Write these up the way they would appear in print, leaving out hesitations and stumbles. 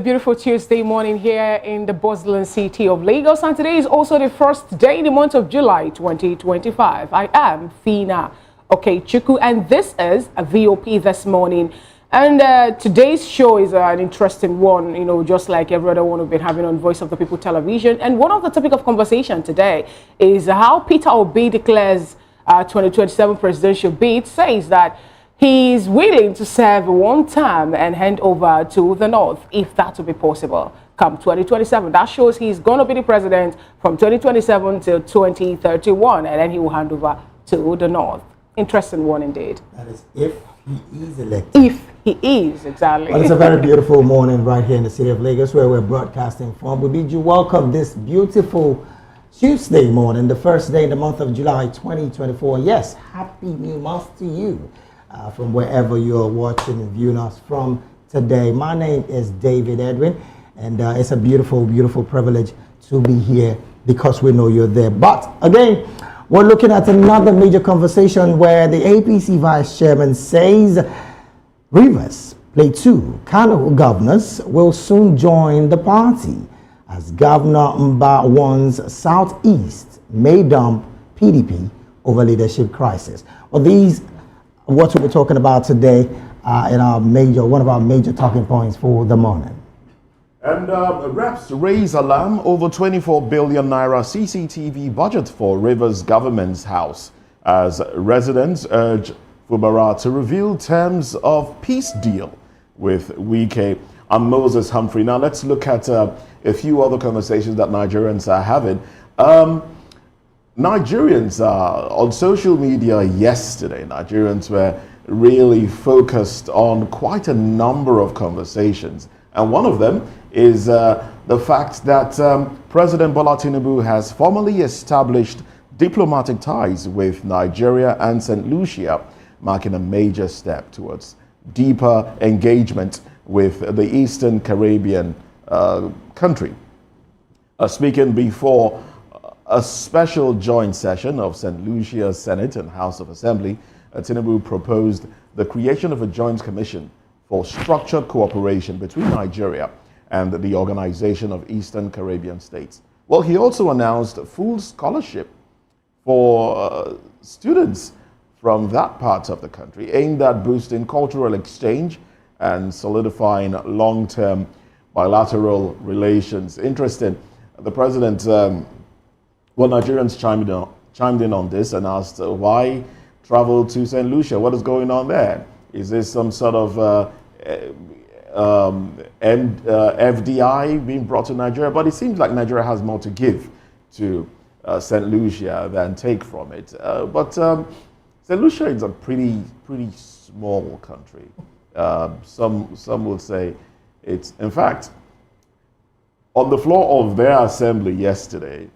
beautiful Tuesday morning here in the bustling city of Lagos, and today is also the first day in the month of July 2025. I am Fina Okechukwu, and this is a VOP this morning. And today's show is an interesting one, you know, just like every other one we've been having on Voice of the People television. And one of the topic of conversation today is how Peter Obi declares 2027 presidential bid, says that he's willing to serve one term and hand over to the North, if that will be possible, come 2027. That shows he's going to be the president from 2027 till 2031, and then he will hand over to the North. Interesting one indeed. That is if he is elected. If he is, exactly. Well, it's a very beautiful morning right here in the city of Lagos, where we're broadcasting from. We bid you welcome this beautiful Tuesday morning, the first day in the month of July 2024. Yes, happy new month to you. From wherever you're watching and viewing us from today. My name is David Edwin, and it's a beautiful, beautiful privilege to be here because we know you're there. But again, we're looking at another major conversation where the APC vice chairman says Rivers Plateau Kano governors will soon join the party as Governor Mbawan's Southeast may dump PDP over leadership crisis. Well, these what we're talking about today in one of our major talking points for the morning. And reps raise alarm over 24 billion naira CCTV budget for Rivers government's house as residents urge Fubara to reveal terms of peace deal with Wike. I'm Moses Humphrey. Now let's look at a few other conversations that Nigerians are having. Nigerians on social media yesterday, Nigerians were really focused on quite a number of conversations. And one of them is the fact that President Bola Tinubu has formally established diplomatic ties with Nigeria and St. Lucia, marking a major step towards deeper engagement with the Eastern Caribbean country. Speaking before a special joint session of St. Lucia's Senate and House of Assembly, Tinubu proposed the creation of a joint commission for structured cooperation between Nigeria and the Organization of Eastern Caribbean States. Well, he also announced full scholarship for students from that part of the country, aimed at boosting cultural exchange and solidifying long-term bilateral relations. Interesting. The president Nigerians chimed in on this and asked why travel to St. Lucia? What is going on there? Is this some sort of FDI being brought to Nigeria? But it seems like Nigeria has more to give to St. Lucia than take from it. But St. Lucia is a pretty small country. Some would say it's, in fact, on the floor of their assembly yesterday,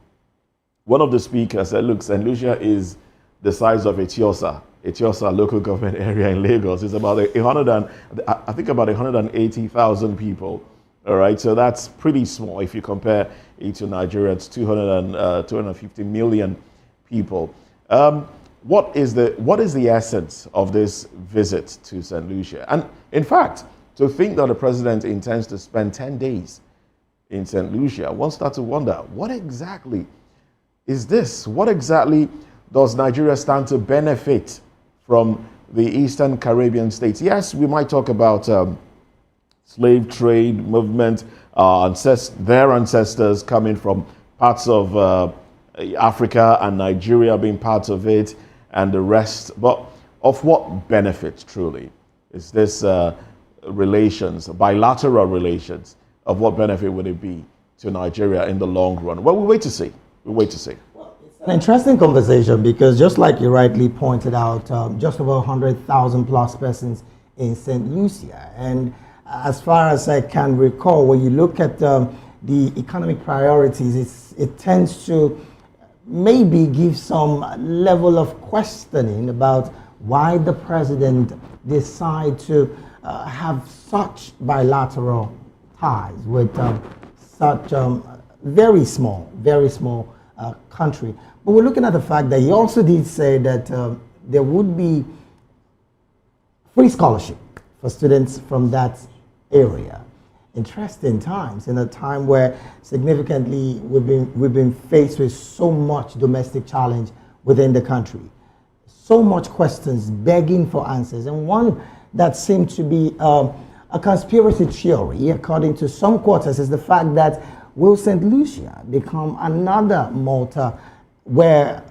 one of the speakers said, look, St. Lucia is the size of Etiosa local government area in Lagos. It's about 180,000 people. All right, so that's pretty small if you compare it to Nigeria's 250 million people. What is the essence of this visit to St. Lucia? And in fact, to think that the president intends to spend 10 days in St. Lucia, one starts to wonder, what exactly is this? What exactly does Nigeria stand to benefit from the Eastern Caribbean states? Yes, we might talk about slave trade movement, their ancestors coming from parts of Africa and Nigeria being part of it and the rest. But of what benefit truly is this relations, bilateral relations, of what benefit would it be to Nigeria in the long run? Well, we'll wait to see. Well, it's an interesting conversation because just like you rightly pointed out, just over 100,000 plus persons in St. Lucia. And as far as I can recall, when you look at the economic priorities, it tends to maybe give some level of questioning about why the president decide to have such bilateral ties with such very small country. But we're looking at the fact that he also did say that there would be free scholarship for students from that area. interesting times, in a time where significantly we've been faced with so much domestic challenge within the country, so much questions begging for answers, and one that seemed to be a conspiracy theory, according to some quarters, is the fact that will St. Lucia become another Malta where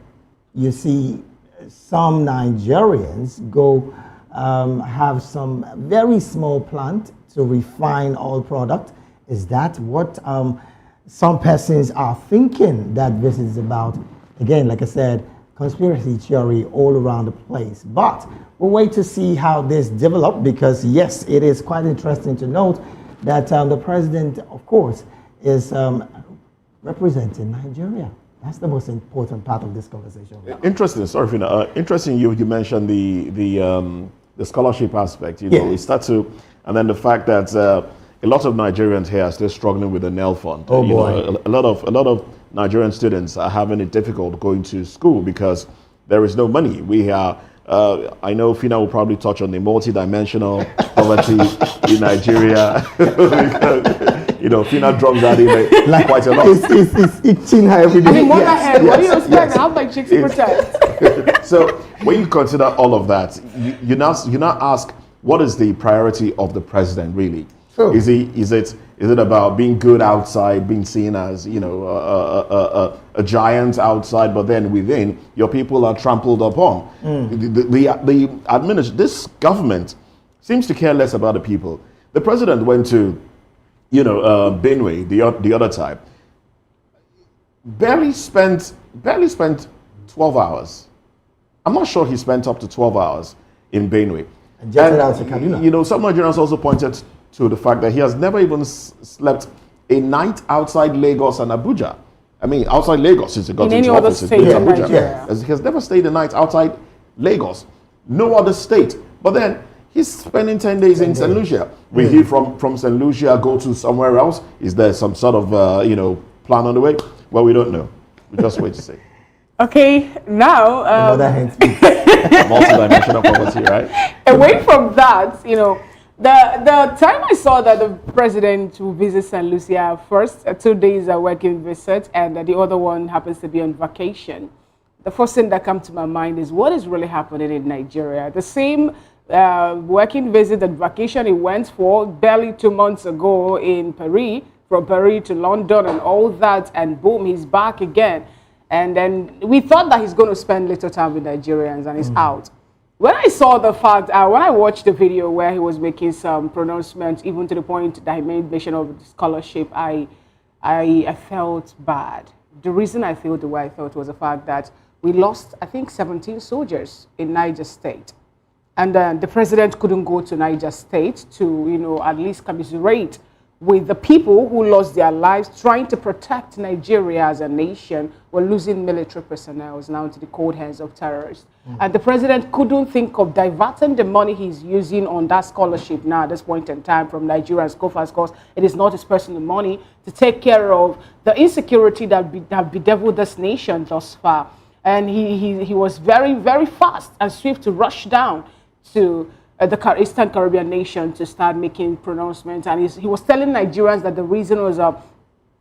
you see some Nigerians go have some very small plant to refine oil product? Is that what some persons are thinking that this is about? Again, like I said, conspiracy theory all around the place. But we'll wait to see how this develops, because yes, it is quite interesting to note that the president, of course, is representing Nigeria. That's the most important part of this conversation. Interesting. Sorry, Fina. Interesting. You mentioned the scholarship aspect. You know, we start to, and then the fact that a lot of Nigerians here are still struggling with the nail fund. Oh boy. Know, a lot of Nigerian students are having it difficult going to school because there is no money. We are. I know Fina will probably touch on the multi-dimensional poverty in Nigeria. Because, you know, Fina drums that in like, quite a lot. It's itching her every day. I mean, what the hell? What do you expect? I have my chicks to protect. So when you consider all of that, you now ask, what is the priority of the president really? Sure. Is it about being good outside, being seen as, you know, a giant outside, but then within your people are trampled upon? This government seems to care less about the people. The president went to, you know, Benue the other time. Barely spent 12 hours. I'm not sure he spent up to 12 hours in Benue. And jetted out to Kaduna. You know, some Nigerians also pointed to the fact that he has never even slept a night outside Lagos and Abuja. I mean, outside Lagos since he got into office in Abuja. He has never stayed a night outside Lagos. No other state. But then he's spending 10 days in St. Lucia. We hear from St. Lucia, go to somewhere else. Is there some sort of, you know, plan on the way? Well, we don't know. We just wait to see. Okay, now Another hint. Multi-dimensional poverty, right? away from that, you know, the time I saw that the president will visit St. Lucia first, 2 days a working visit, and the other one happens to be on vacation. The first thing that comes to my mind is what is really happening in Nigeria. The same working visit and vacation he went for barely 2 months ago in Paris, from Paris to London and all that, and boom, he's back again. And then we thought that he's going to spend little time with Nigerians, and he's out. When I saw the fact, when I watched the video where he was making some pronouncements, even to the point that he made mention of the scholarship, I felt bad. The reason I felt the way I felt was the fact that we lost, I think, 17 soldiers in Niger State. And the president couldn't go to Niger State to, you know, at least commiserate with the people who lost their lives trying to protect Nigeria as a nation. We're losing military personnel now to the cold hands of terrorists. And the president couldn't think of diverting the money he's using on that scholarship now at this point in time from Nigerians, because it is not his personal money, to take care of the insecurity that bedeviled this nation thus far. And he was very, very fast and swift to rush down to the Eastern Caribbean nation to start making pronouncements. And he was telling Nigerians that the reason was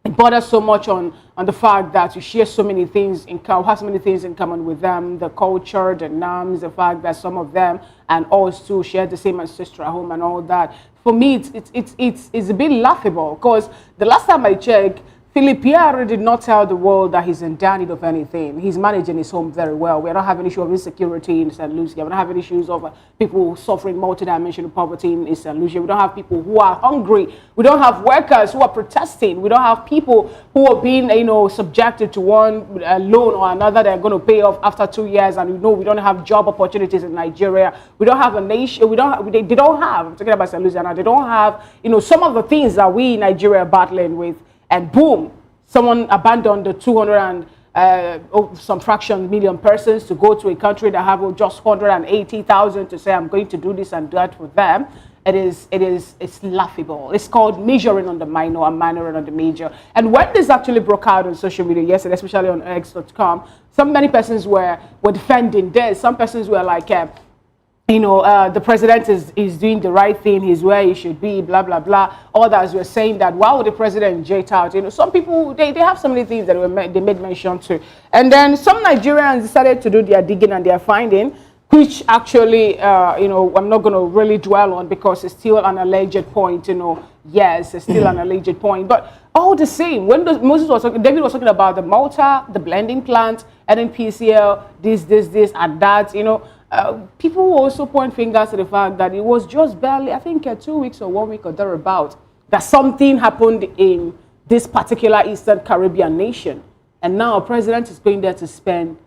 it bothers so much on the fact that you share so many things in common, have so many things in common with them, the culture, the norms, the fact that some of them and us too share the same ancestral home and all that. For me, it's a bit laughable, because the last time I checked, Philip Pierre did not tell the world that he's in need of anything. He's managing his home very well. We don't have an issue of insecurity in St. Lucia. We don't have any issues of people suffering multidimensional poverty in St. Lucia. We don't have people who are hungry. We don't have workers who are protesting. We don't have people who are being, you know, subjected to one loan or another they're going to pay off after 2 years. And we don't have job opportunities in Nigeria. We don't have a nation. They don't have, I'm talking about St. Lucia now, they don't have, you know, some of the things that we in Nigeria are battling with. And boom, someone abandoned the 200 and some fraction million persons to go to a country that have just 180,000 to say, I'm going to do this and that for them. It's laughable. It's called measuring on the minor and minoring on the major. And when this actually broke out on social media yesterday, especially on X.com, many persons were defending this. Some persons were like, the president is doing the right thing, he's where he should be, blah, blah, blah. Others were saying that, why would the president jet out? Some people, they have so many things that they made mention to. And then some Nigerians decided to do their digging and their finding, which actually, I'm not going to really dwell on because it's still an alleged point, Yes, it's still an alleged point. But all the same, when David was talking about the Malta, the blending plant, NNPCL, this, and that, people will also point fingers to the fact that it was just barely, I think, 2 weeks or 1 week or thereabout, that something happened in this particular Eastern Caribbean nation. And now a president is going there to spend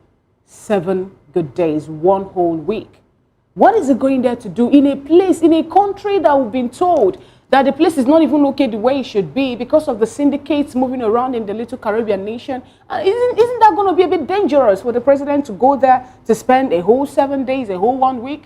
7 good days, 1 whole week. What is it going there to do in a place, in a country that we've been told that the place is not even okay the way it should be because of the syndicates moving around in the little Caribbean nation? Isn't that going to be a bit dangerous for the president to go there to spend a whole 7 days, a whole 1 week?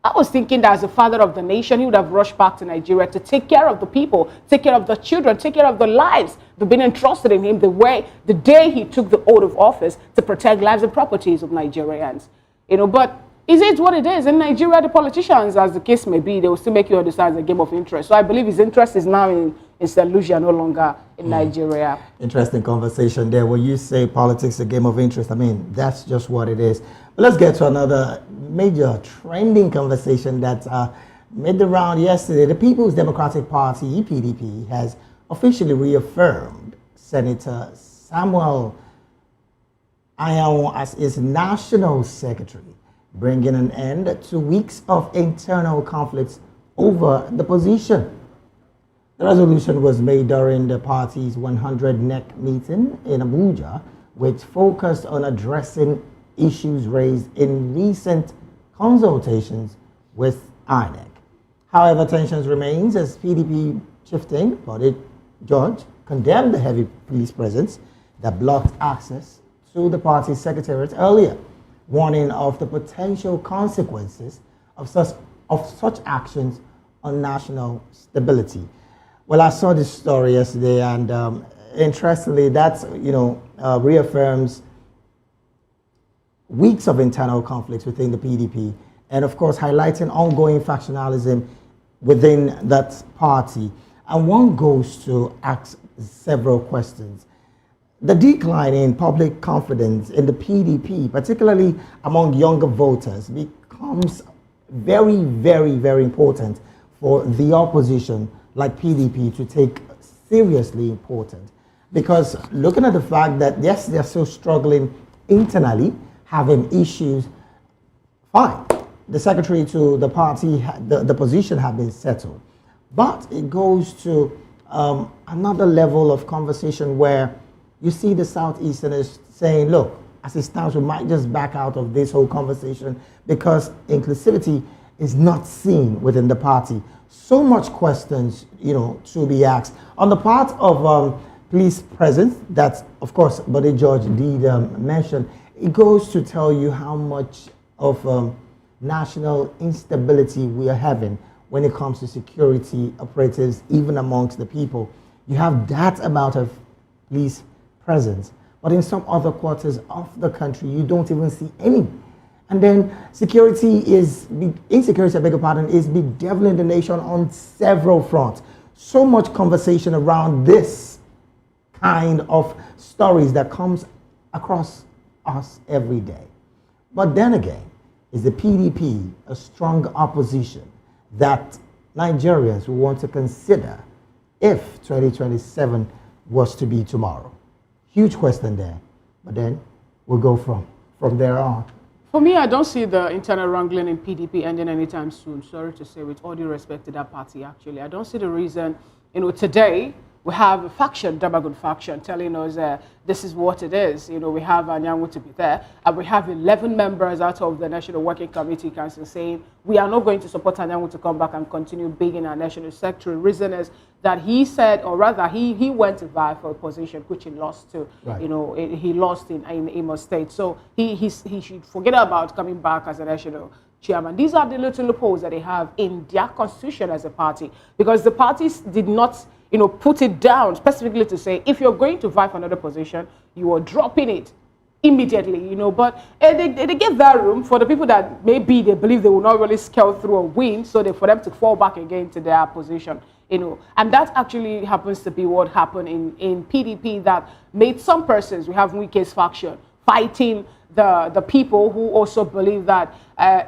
I was thinking that as a father of the nation, he would have rushed back to Nigeria to take care of the people, take care of the children, take care of the lives that have been entrusted in him the day he took the oath of office to protect lives and properties of Nigerians. But is it what it is? In Nigeria, the politicians, as the case may be, they will still make you understand the game of interest. So I believe his interest is now in St. Lucia, no longer in Nigeria. Interesting conversation there. When you say politics, a game of interest, I mean, that's just what it is. But let's get to another major trending conversation that made the round yesterday. The People's Democratic Party, PDP, has officially reaffirmed Senator Samuel Ayaw as its national secretary, bringing an end to weeks of internal conflicts over the position. The resolution was made during the party's 100 NEC meeting in Abuja, which focused on addressing issues raised in recent consultations with INEC. However, tensions remains as PDP chieftain Body George condemned the heavy police presence that blocked access to the party's secretariat earlier, warning of the potential consequences of such actions on national stability. Well, I saw this story yesterday, and interestingly, that's reaffirms weeks of internal conflicts within the PDP, and of course, highlighting ongoing factionalism within that party. And one goes to ask several questions. The decline in public confidence in the PDP, particularly among younger voters, becomes very, very, very important for the opposition like PDP to take seriously important. Because looking at the fact that, yes, they're still struggling internally, having issues, fine. The secretary to the party, the position have been settled. But it goes to another level of conversation where you see the Southeasterners saying, look, as it stands, we might just back out of this whole conversation because inclusivity is not seen within the party. So much questions, to be asked. On the part of police presence, that, of course, Body George did mention, it goes to tell you how much of national instability we are having when it comes to security operatives, even amongst the people. You have that amount of police presence, but in some other quarters of the country, you don't even see any. And then insecurity, I beg your pardon, is bedeviling the nation on several fronts. So much conversation around this kind of stories that comes across us every day. But then again, is the PDP a strong opposition that Nigerians will want to consider if 2027 was to be tomorrow? Huge question there, but then we'll go from there on. For me, I don't see the internal wrangling in PDP ending anytime soon. Sorry to say, with all due respect to that party, actually. I don't see the reason. Today, we have a faction, Dabagun faction, telling us this is what it is. We have Anyanwu to be there, and we have 11 members out of the National Working Committee Council saying we are not going to support Anyanwu to come back and continue being our national secretary. Reason is that he said, or rather, he went to vie for a position which he lost to. Right. He lost in Imo State, so he should forget about coming back as a national chairman. These are the little loopholes that they have in their constitution as a party, because the parties did not put it down specifically to say, if you're going to vie for another position, you are dropping it immediately, but they give that room for the people that maybe they believe they will not really scale through or win, so for them to fall back again to their position, and that actually happens to be what happened in PDP that made some persons, we have Wike's faction, fighting the people who also believe that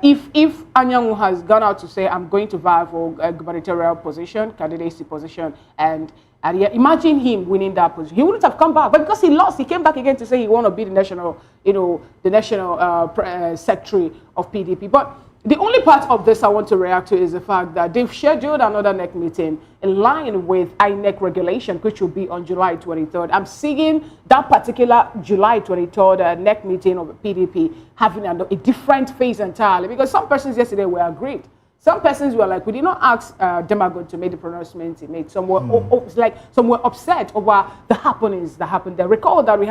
if Anyanwu has gone out to say, I'm going to vie for a gubernatorial position, candidacy position, and imagine him winning that position. He wouldn't have come back, but because he lost, he came back again to say he want to be the national, secretary of PDP. But the only part of this I want to react to is the fact that they've scheduled another NEC meeting in line with INEC regulation, which will be on July 23rd. I'm seeing that particular July 23rd NEC meeting of PDP having a different phase entirely, because some persons yesterday were aggrieved. Some persons were like, we did not ask Demagogue to make the pronouncement he made. Some were upset over the happenings that happened there. Recall that we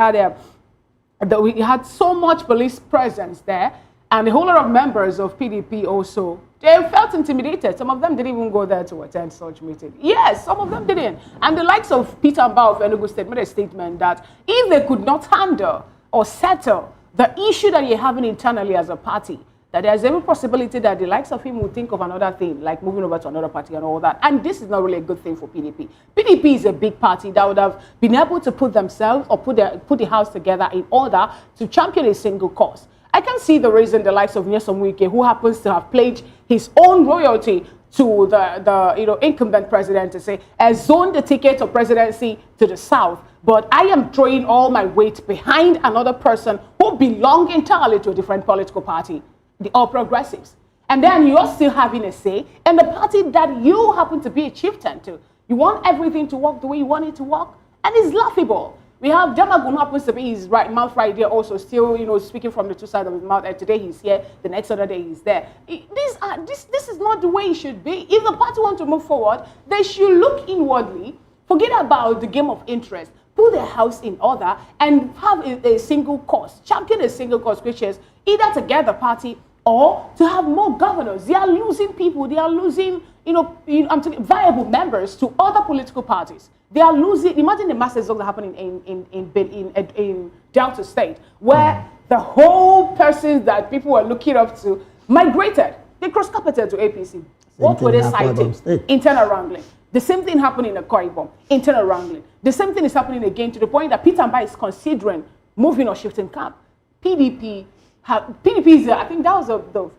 had so much police presence there, and a whole lot of members of PDP also, they felt intimidated. Some of them didn't even go there to attend such meeting. Yes, some of them didn't. And the likes of Peter Mbao of Enugu State made a statement that if they could not handle or settle the issue that you're having internally as a party, that there's every possibility that the likes of him will think of another thing, like moving over to another party and all that. And this is not really a good thing for PDP. PDP is a big party that would have been able to put themselves or put the house together in order to champion a single cause. I can see the reason the likes of Nyesom Wike, who happens to have pledged his own royalty to the incumbent president, to say, zone the ticket of presidency to the south, but I am throwing all my weight behind another person who belongs entirely to a different political party, the All Progressives. And then you're still having a say in the party that you happen to be a chieftain to. You want everything to work the way you want it to work, and it's laughable. We have Demagogue, who happens to be his mouth right there, also still, speaking from the two sides of his mouth. And today he's here, the next other day he's there. This is not the way it should be. If the party wants to move forward, they should look inwardly, forget about the game of interest, put their house in order, and have a single cause, champion a single cause, which is either to get the party or to have more governors. They are losing people. They are losing, viable members to other political parties. They are losing. Imagine the mass exodus happening in Delta State, where the whole persons that people were looking up to migrated. They cross-carpeted to APC. What were they citing? Internal wrangling. The same thing happened in the Koibom. Internal wrangling. The same thing is happening again, to the point that Peter Mbao is considering moving or shifting camp. PDP is, I think that was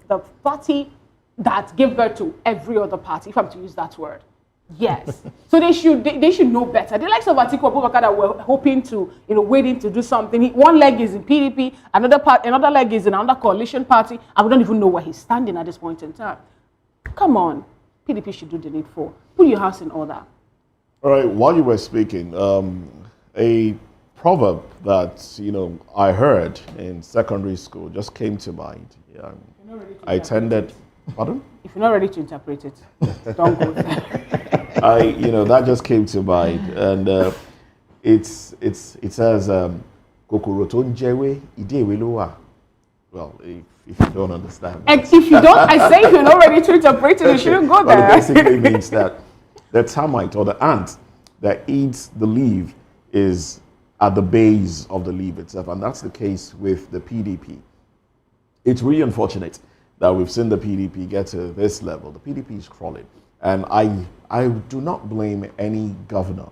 the party that gave birth to every other party, if I'm to use that word. Yes. So they should know better. The likes of Atiku Abubakar that were hoping to, waiting to do something. One leg is in PDP, another leg is in another coalition party, and we don't even know where he's standing at this point in time. Come on. PDP should do the needful. Put your house in order. All right, while you were speaking, a proverb that, I heard in secondary school just came to mind. Yeah, I attended, pardon? If you're not ready to interpret it, don't go there. That just came to mind, and it says, "Kokoroton jewe idewe loa." Well, if you don't understand. If you don't, I say if you're not ready to interpret it, you shouldn't go there. Well, it basically means that the termite or the ant that eats the leaf is at the base of the leaf itself, and that's the case with the PDP. It's really unfortunate that we've seen the PDP get to this level. The PDP is crawling, and I do not blame any governor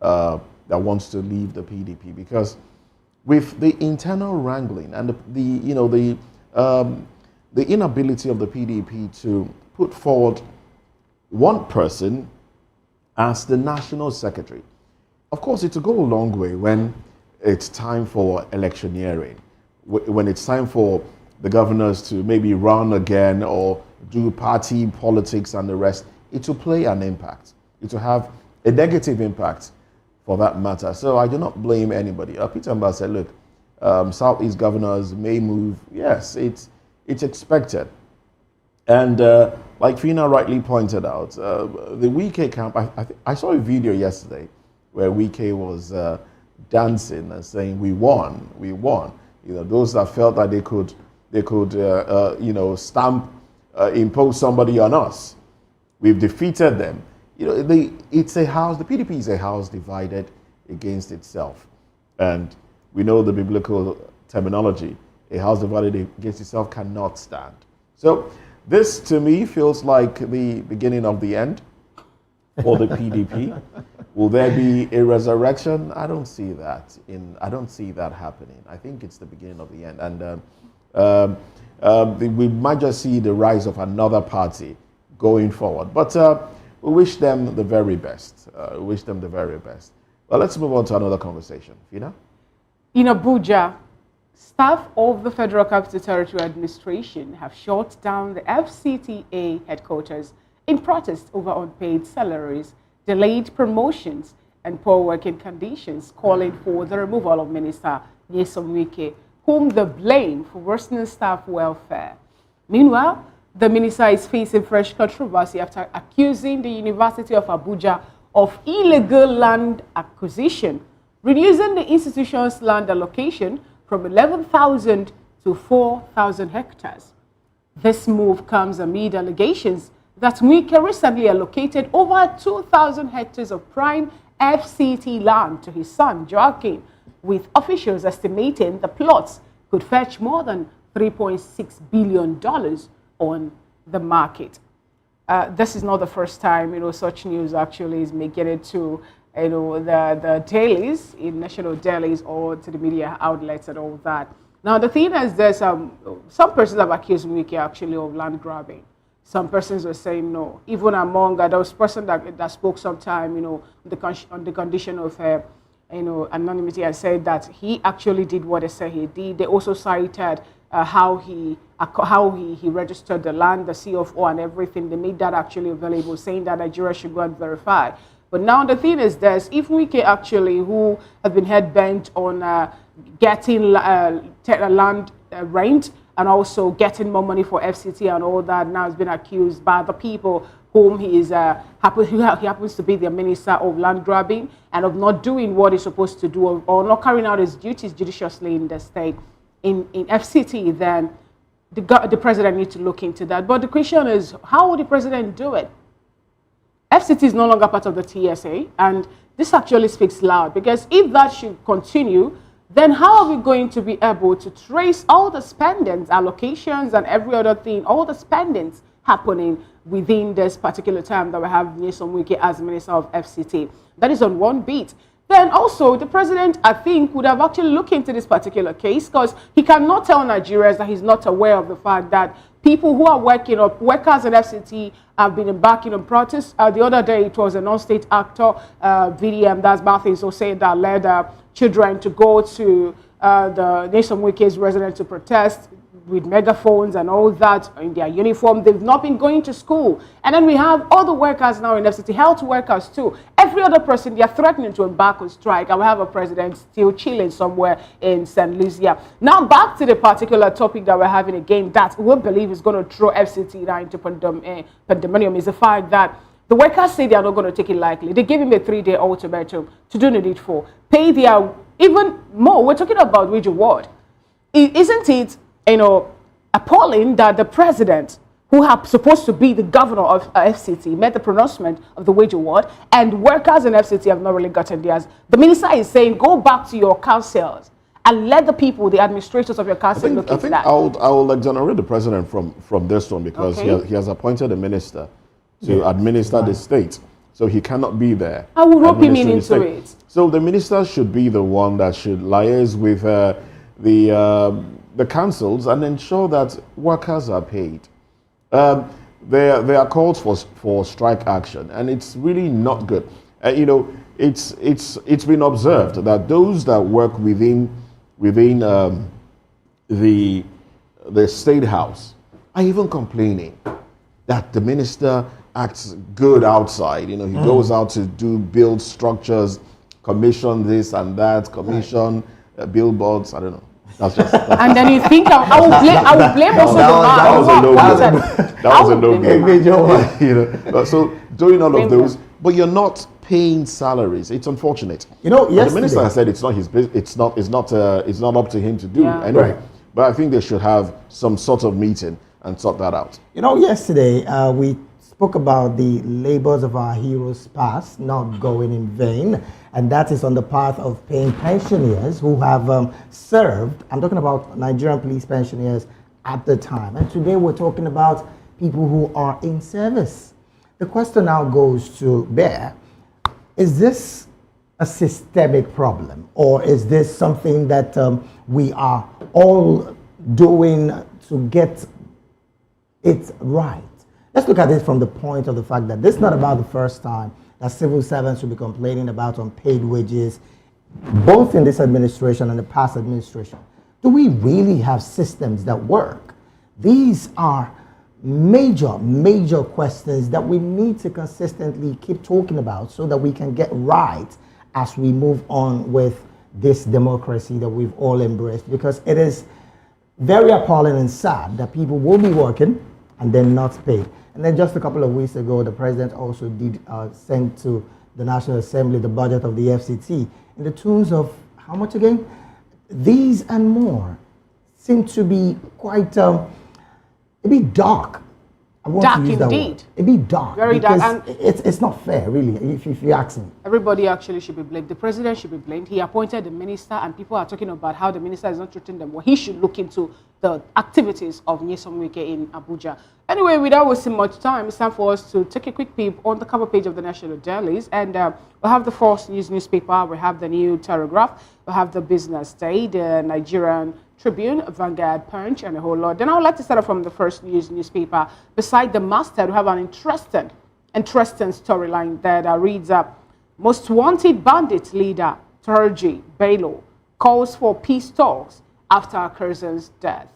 that wants to leave the PDP, because with the internal wrangling and the inability of the PDP to put forward one person as the national secretary, of course, it will go a long way when it's time for electioneering, when it's time for the governors to maybe run again or do party politics and the rest. It will play an impact. It will have a negative impact for that matter. So I do not blame anybody. Peter Mbao said, look, Southeast governors may move. Yes, it's expected. And like Fina rightly pointed out, the Wike camp, I saw a video yesterday where Wike was dancing and saying, we won. Those that felt that they could impose somebody on us. We've defeated them. It's a house, the PDP is a house divided against itself. And we know the biblical terminology, a house divided against itself cannot stand. So this, to me, feels like the beginning of the end for the PDP. Will there be a resurrection? I don't see that. I don't see that happening. I think it's the beginning of the end, and we might just see the rise of another party going forward. But we wish them the very best. We wish them the very best. Well, let's move on to another conversation. Fina? In Abuja, staff of the Federal Capital Territory Administration have shut down the FCTA headquarters in protest over unpaid salaries, delayed promotions, and poor working conditions, calling for the removal of Minister Nyesom Wike, whom they blame for worsening staff welfare. Meanwhile, the minister is facing fresh controversy after accusing the University of Abuja of illegal land acquisition, reducing the institution's land allocation from 11,000 to 4,000 hectares. This move comes amid allegations that Wike recently allocated over 2,000 hectares of prime FCT land to his son, Joaquin, with officials estimating the plots could fetch more than $3.6 billion on the market. This is not the first time, such news actually is making it to, the dailies, in national dailies or to the media outlets and all that. Now, the thing is there's some persons have accused Wike actually of land grabbing. Some persons were saying no. Even among those persons that spoke sometime, on the condition of, anonymity, and said that he actually did what they said he did. They also cited how he registered the land, the CFO, and everything. They made that actually available, saying that Nigeria should go and verify. But now the thing is this: if Wike actually, who have been head bent on getting land rent, and also getting more money for FCT and all that, now has been accused by the people whom he happens to be the minister of land grabbing and of not doing what he's supposed to do, or not carrying out his duties judiciously in the state, in FCT, then the president needs to look into that. But the question is, how will the president do it? FCT is no longer part of the TSA, and this actually speaks loud, because if that should continue, then how are we going to be able to trace all the spendings, allocations, and every other thing, all the spendings happening within this particular time that we have Nyesom Wike as Minister of FCT? That is on one beat. Then also, the president, I think, would have actually looked into this particular case, because he cannot tell Nigerians that he's not aware of the fact that people who are workers in FCT have been embarking on protests. The other day, it was a non-state actor, VDM, that's Martins, who said that led children to go to the Nyesom Wike's residence to protest with megaphones and all that in their uniform. They've not been going to school. And then we have other workers now in FCT, health workers too. Every other person, they are threatening to embark on strike. And we have a president still chilling somewhere in St. Lucia. Now back to the particular topic that we're having again, that we believe is going to throw FCT now into pandemonium, is the fact that the workers say they are not going to take it lightly. They gave him a 3-day ultimatum to do the needful, pay their, even more. We're talking about wage award. Isn't it, appalling that the president, who is supposed to be the governor of FCT, made the pronouncement of the wage award, and workers in FCT have not really gotten theirs? The minister is saying, go back to your councils and let the people, the administrators of your council, look into that. I will exonerate the president from this one, because he has appointed a minister to administer the state. So he cannot be there. I will rope him into it. So the minister should be the one that should liaise with the councils and ensure that workers are paid. There are calls for strike action, and it's really not good. It's been observed that those that work within the State House are even complaining that the minister acts good outside. He goes out to build structures, commission this and that, commission billboards. I don't know. That's just. And then you think I will blame also the man. That was a no-go. So doing all of those, but you're not paying salaries. It's unfortunate. The minister has said it's not his business. It's not up to him to do. Yeah. Anyway, but I think they should have some sort of meeting and sort that out. Yesterday we spoke about the labors of our heroes past not going in vain, and that is on the path of paying pensioners who have served. I'm talking about Nigerian police pensioners at the time. And today we're talking about people who are in service. The question now goes to bear, is this a systemic problem, or is this something that we are all doing to get it right? Let's look at it from the point of the fact that this is not about the first time that civil servants will be complaining about unpaid wages, both in this administration and the past administration. Do we really have systems that work? These are major questions that we need to consistently keep talking about so that we can get right as we move on with this democracy that we've all embraced, because it is very appalling and sad that people will be working and then not paid. And then just a couple of weeks ago, the president also did send to the National Assembly the budget of the FCT in the tunes of how much again? These and more seem to be quite a bit dark. I want Dark to use that indeed. word. A bit dark. Very dark. And it's not fair, really, if you ask me. Everybody actually should be blamed. The president should be blamed. He appointed the minister, and people are talking about how the minister is not treating them well. He should look into the activities of Nyesom Wike in Abuja. Anyway, without wasting much time, it's time for us to take a quick peep on the cover page of the National Dailies. And we'll have the First News newspaper, we have the New Telegraph, we have the Business Day, the Nigerian Tribune, Vanguard, Punch, and a whole lot. Then I would like to start off from the First News newspaper. Beside the masthead, we have an interesting storyline that reads Most Wanted Bandit Leader Turji Bello calls for peace talks after Curzon's death.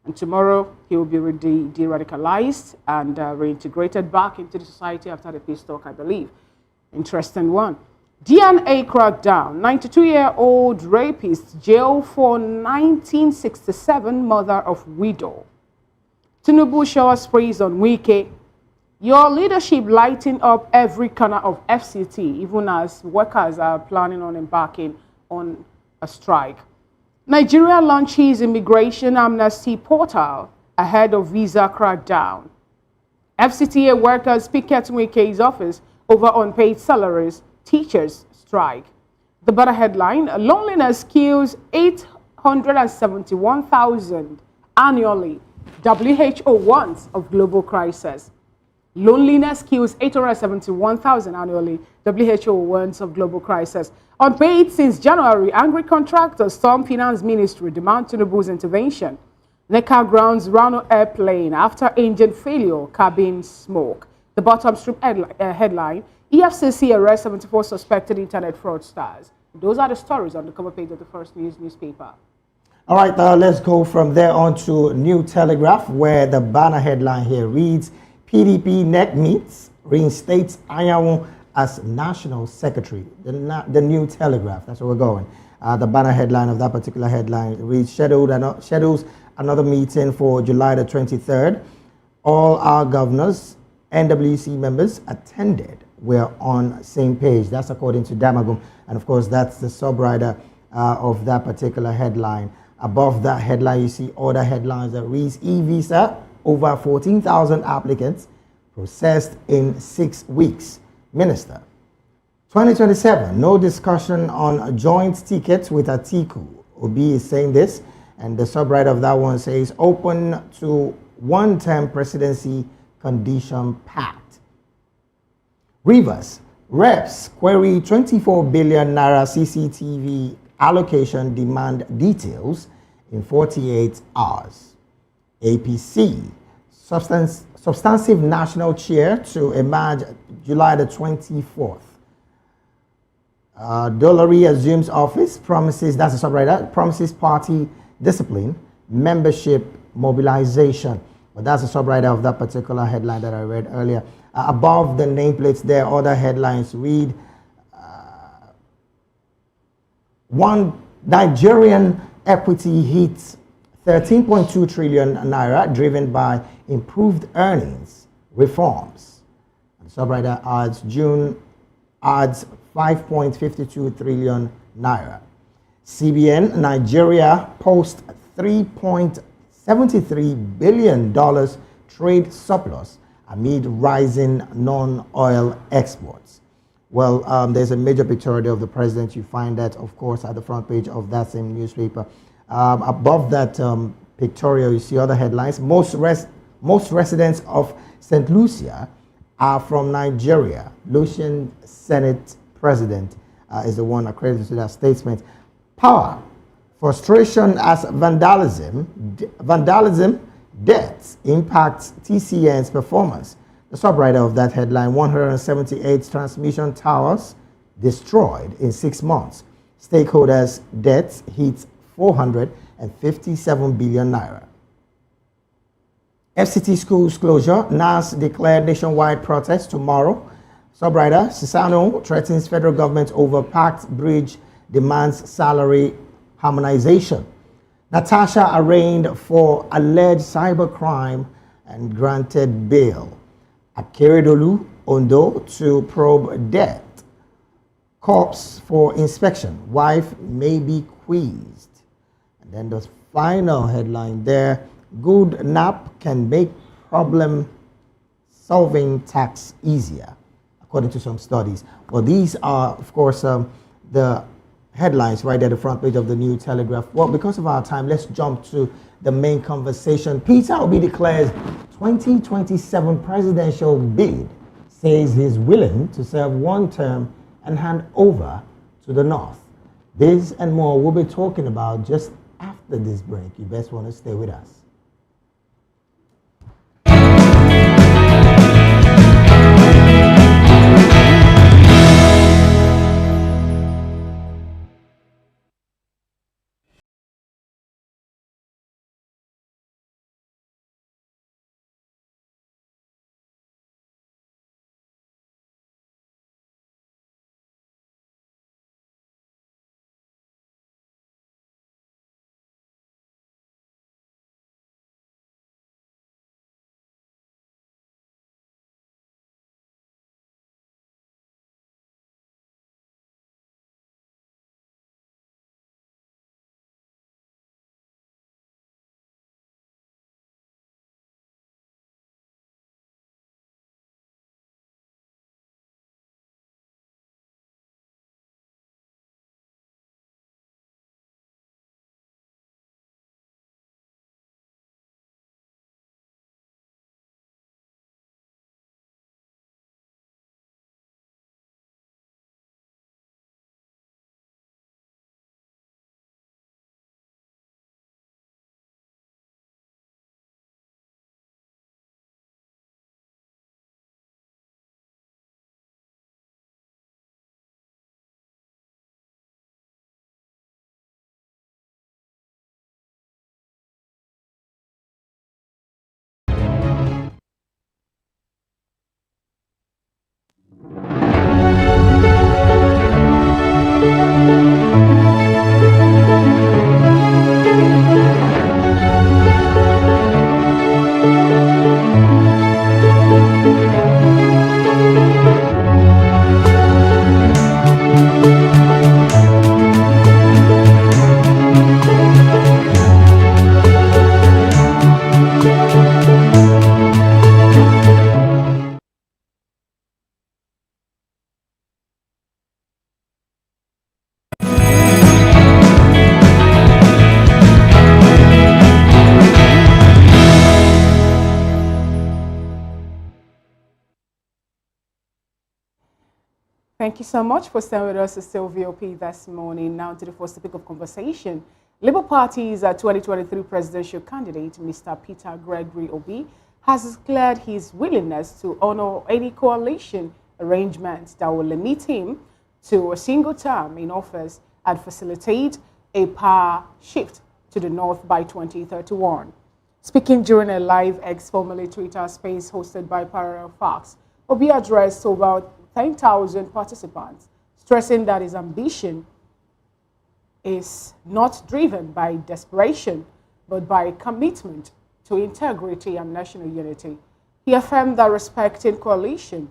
And tomorrow, he will be de-radicalized and reintegrated back into the society after the peace talk, I believe. Interesting one. DNA crackdown. 92-year-old rapist jailed for 1967 mother of widow. Tinubu showers praise on Wike. Your leadership lighting up every corner of FCT, even as workers are planning on embarking on a strike. Nigeria launches immigration amnesty portal ahead of visa crackdown. FCTA workers picket Wike's office over unpaid salaries. Teachers strike. The better headline, loneliness kills 871,000 annually. WHO warns of global crisis. Loneliness kills 871,000 annually. WHO warns of global crisis. Unpaid since January, angry contractors storm finance ministry, demand Tinubu's intervention. NECA grounds Rano airplane after engine failure, cabin smoke. The bottom strip headline, EFCC arrests 74 suspected internet fraudsters. Those are the stories on the cover page of the First News newspaper. All right, let's go from there on to New Telegraph, where the banner headline here reads, PDP NEC meets, reinstates Anyanwu as National Secretary. The New Telegraph, that's where we're going. The banner headline of that particular headline reads, schedules another meeting for July the 23rd. All our governors, NWC members attended. We're on same page. That's according to Damagum. And of course, that's the subwriter of that particular headline. Above that headline, you see other headlines that reads e-visa, over 14,000 applicants, processed in 6 weeks. Minister. 2027, no discussion on joint tickets with Atiku. Obi is saying this, and the subwriter of that one says, open to one-term presidency condition pact. Rivers, reps query 24 billion naira CCTV allocation, demand details in 48 hours. APC, substantive national chair to emerge July the 24th. Dolary assumes office, promises, that's the subwriter, promises party discipline, membership, mobilization. But that's the subwriter of that particular headline that I read earlier. Above the nameplates there, other headlines read, one Nigerian equity hits 13.2 trillion naira, driven by improved earnings, reforms. And subwriter adds, June adds 5.52 trillion naira. CBN, Nigeria posts $3.73 billion trade surplus amid rising non-oil exports. Well, there's a major pictorial of the president. You find that, of course, at the front page of that same newspaper. Above that pictorial, you see other headlines. Most residents of St. Lucia are from Nigeria. Lucian Senate President is the one accredited to that statement. Power, frustration as vandalism, deaths impacts TCN's performance. The subwriter of that headline, 178 transmission towers destroyed in 6 months. Stakeholders' debts hit 457 billion naira. FCT schools closure, NAS declared nationwide protest tomorrow. Subwriter, Sisano threatens federal government over packed bridge, demands salary harmonization. Natasha arraigned for alleged cybercrime and granted bail. Akeredolu, Ondo to probe death. Corpse for inspection. Wife may be quizzed. And then the final headline there. Good nap can make problem-solving tasks easier, according to some studies. Well, these are, of course, the headlines right at the front page of the New Telegraph. Well, because of our time, let's jump to the main conversation. Peter Obi declares 2027 presidential bid, says he's willing to serve one term and hand over to the North. This and more we'll be talking about just after this break. You best want to stay with us. Thank you so much for staying with us. It's still VOP this morning. Now to the first topic of conversation. Labour Party's 2023 presidential candidate, Mr. Peter Gregory Obi, has declared his willingness to honor any coalition arrangements that will limit him to a single term in office and facilitate a power shift to the north by 2031. Speaking during a live X, formerly Twitter space hosted by Parallel Fox, Obi addressed about 10,000 participants, stressing that his ambition is not driven by desperation, but by commitment to integrity and national unity. He affirmed that respecting coalition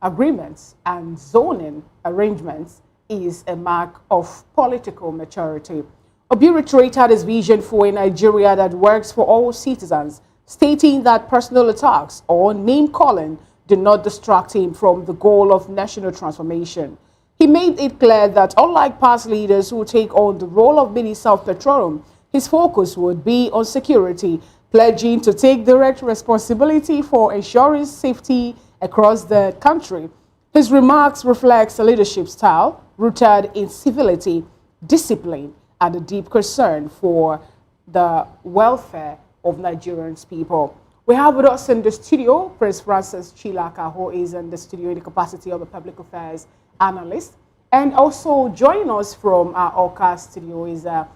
agreements and zoning arrangements is a mark of political maturity. Obi reiterated his vision for a Nigeria that works for all citizens, stating that personal attacks or name-calling did not distract him from the goal of national transformation. He made it clear that unlike past leaders who take on the role of Minister of Petroleum, his focus would be on security, pledging to take direct responsibility for ensuring safety across the country. His remarks reflect a leadership style rooted in civility, discipline, and a deep concern for the welfare of Nigerians people. We have with us in the studio Prince Francis Chilaka, who is in the studio in the capacity of a public affairs analyst. And also joining us from our Oka studio is a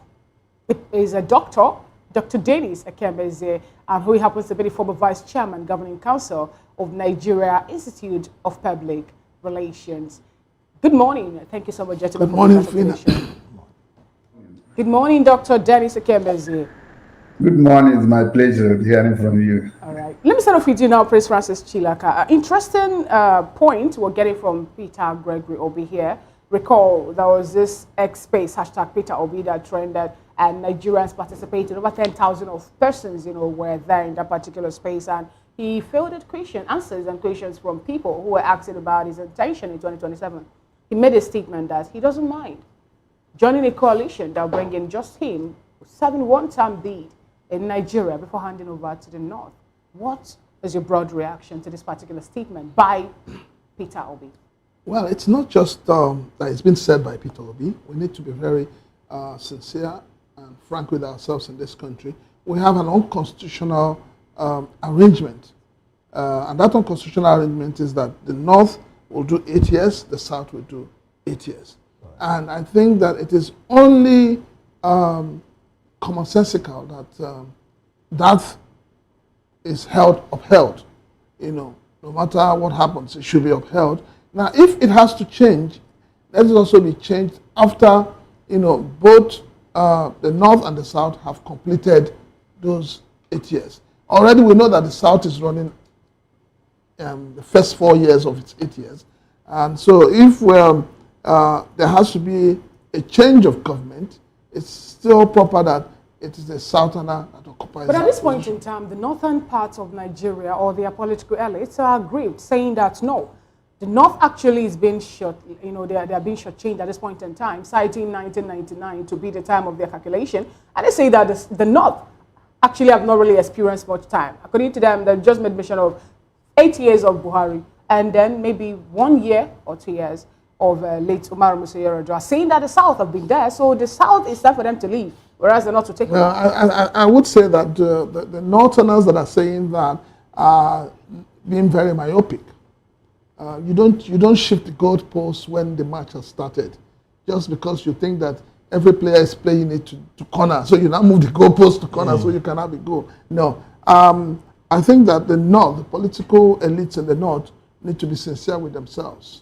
doctor, Dr. Dennis Ekembeze, who happens to be the former Vice Chairman, Governing Council of Nigeria Institute of Public Relations. Good morning. Thank you so much, gentlemen. Good morning, Fina. Good morning, Dr. Dennis Ekembeze. Good morning. It's my pleasure hearing from you. All right. Let me start off with you now, Prince Francis Chilaka. Interesting point we're getting from Peter Gregory Obi here. Recall there was this X space hashtag Peter Obi that trended, and Nigerians participated. Over 10,000 of persons, were there in that particular space, and he fielded answers and questions from people who were asking about his intention in 2027. He made a statement that he doesn't mind joining a coalition that will bring in just him, serving one-term bid in Nigeria before handing over to the North. What is your broad reaction to this particular statement by Peter Obi? Well, it's not just that it's been said by Peter Obi. We need to be very sincere and frank with ourselves in this country. We have an unconstitutional arrangement. And that unconstitutional arrangement is that the North will do 8 years, the South will do 8 years. Right. And I think that it is only commonsensical that that is upheld. No matter what happens, it should be upheld. Now, if it has to change, let it also be changed after both the North and the South have completed those 8 years. Already we know that the South is running the first 4 years of its 8 years. And so if there has to be a change of government, it's still proper that it is the Southerner that occupies. But at this point in time, the northern parts of Nigeria or their political elites are aggrieved, saying that no, the North actually is being short, they are being shortchanged at this point in time, citing 1999 to be the time of their calculation. And they say that the North actually have not really experienced much time. According to them, they just made mention of 8 years of Buhari and then maybe 1 year or 2 years of late Umar Musa Yar'Adua, saying that the South have been there, so the South is time for them to leave, whereas they're not to take over. I would say that the Northerners that are saying that are being very myopic. You don't shift the goalposts when the match has started, just because you think that every player is playing it to corner, so you now move the goalpost to corner so you can have a goal. No, I think that the North, the political elites in the North, need to be sincere with themselves.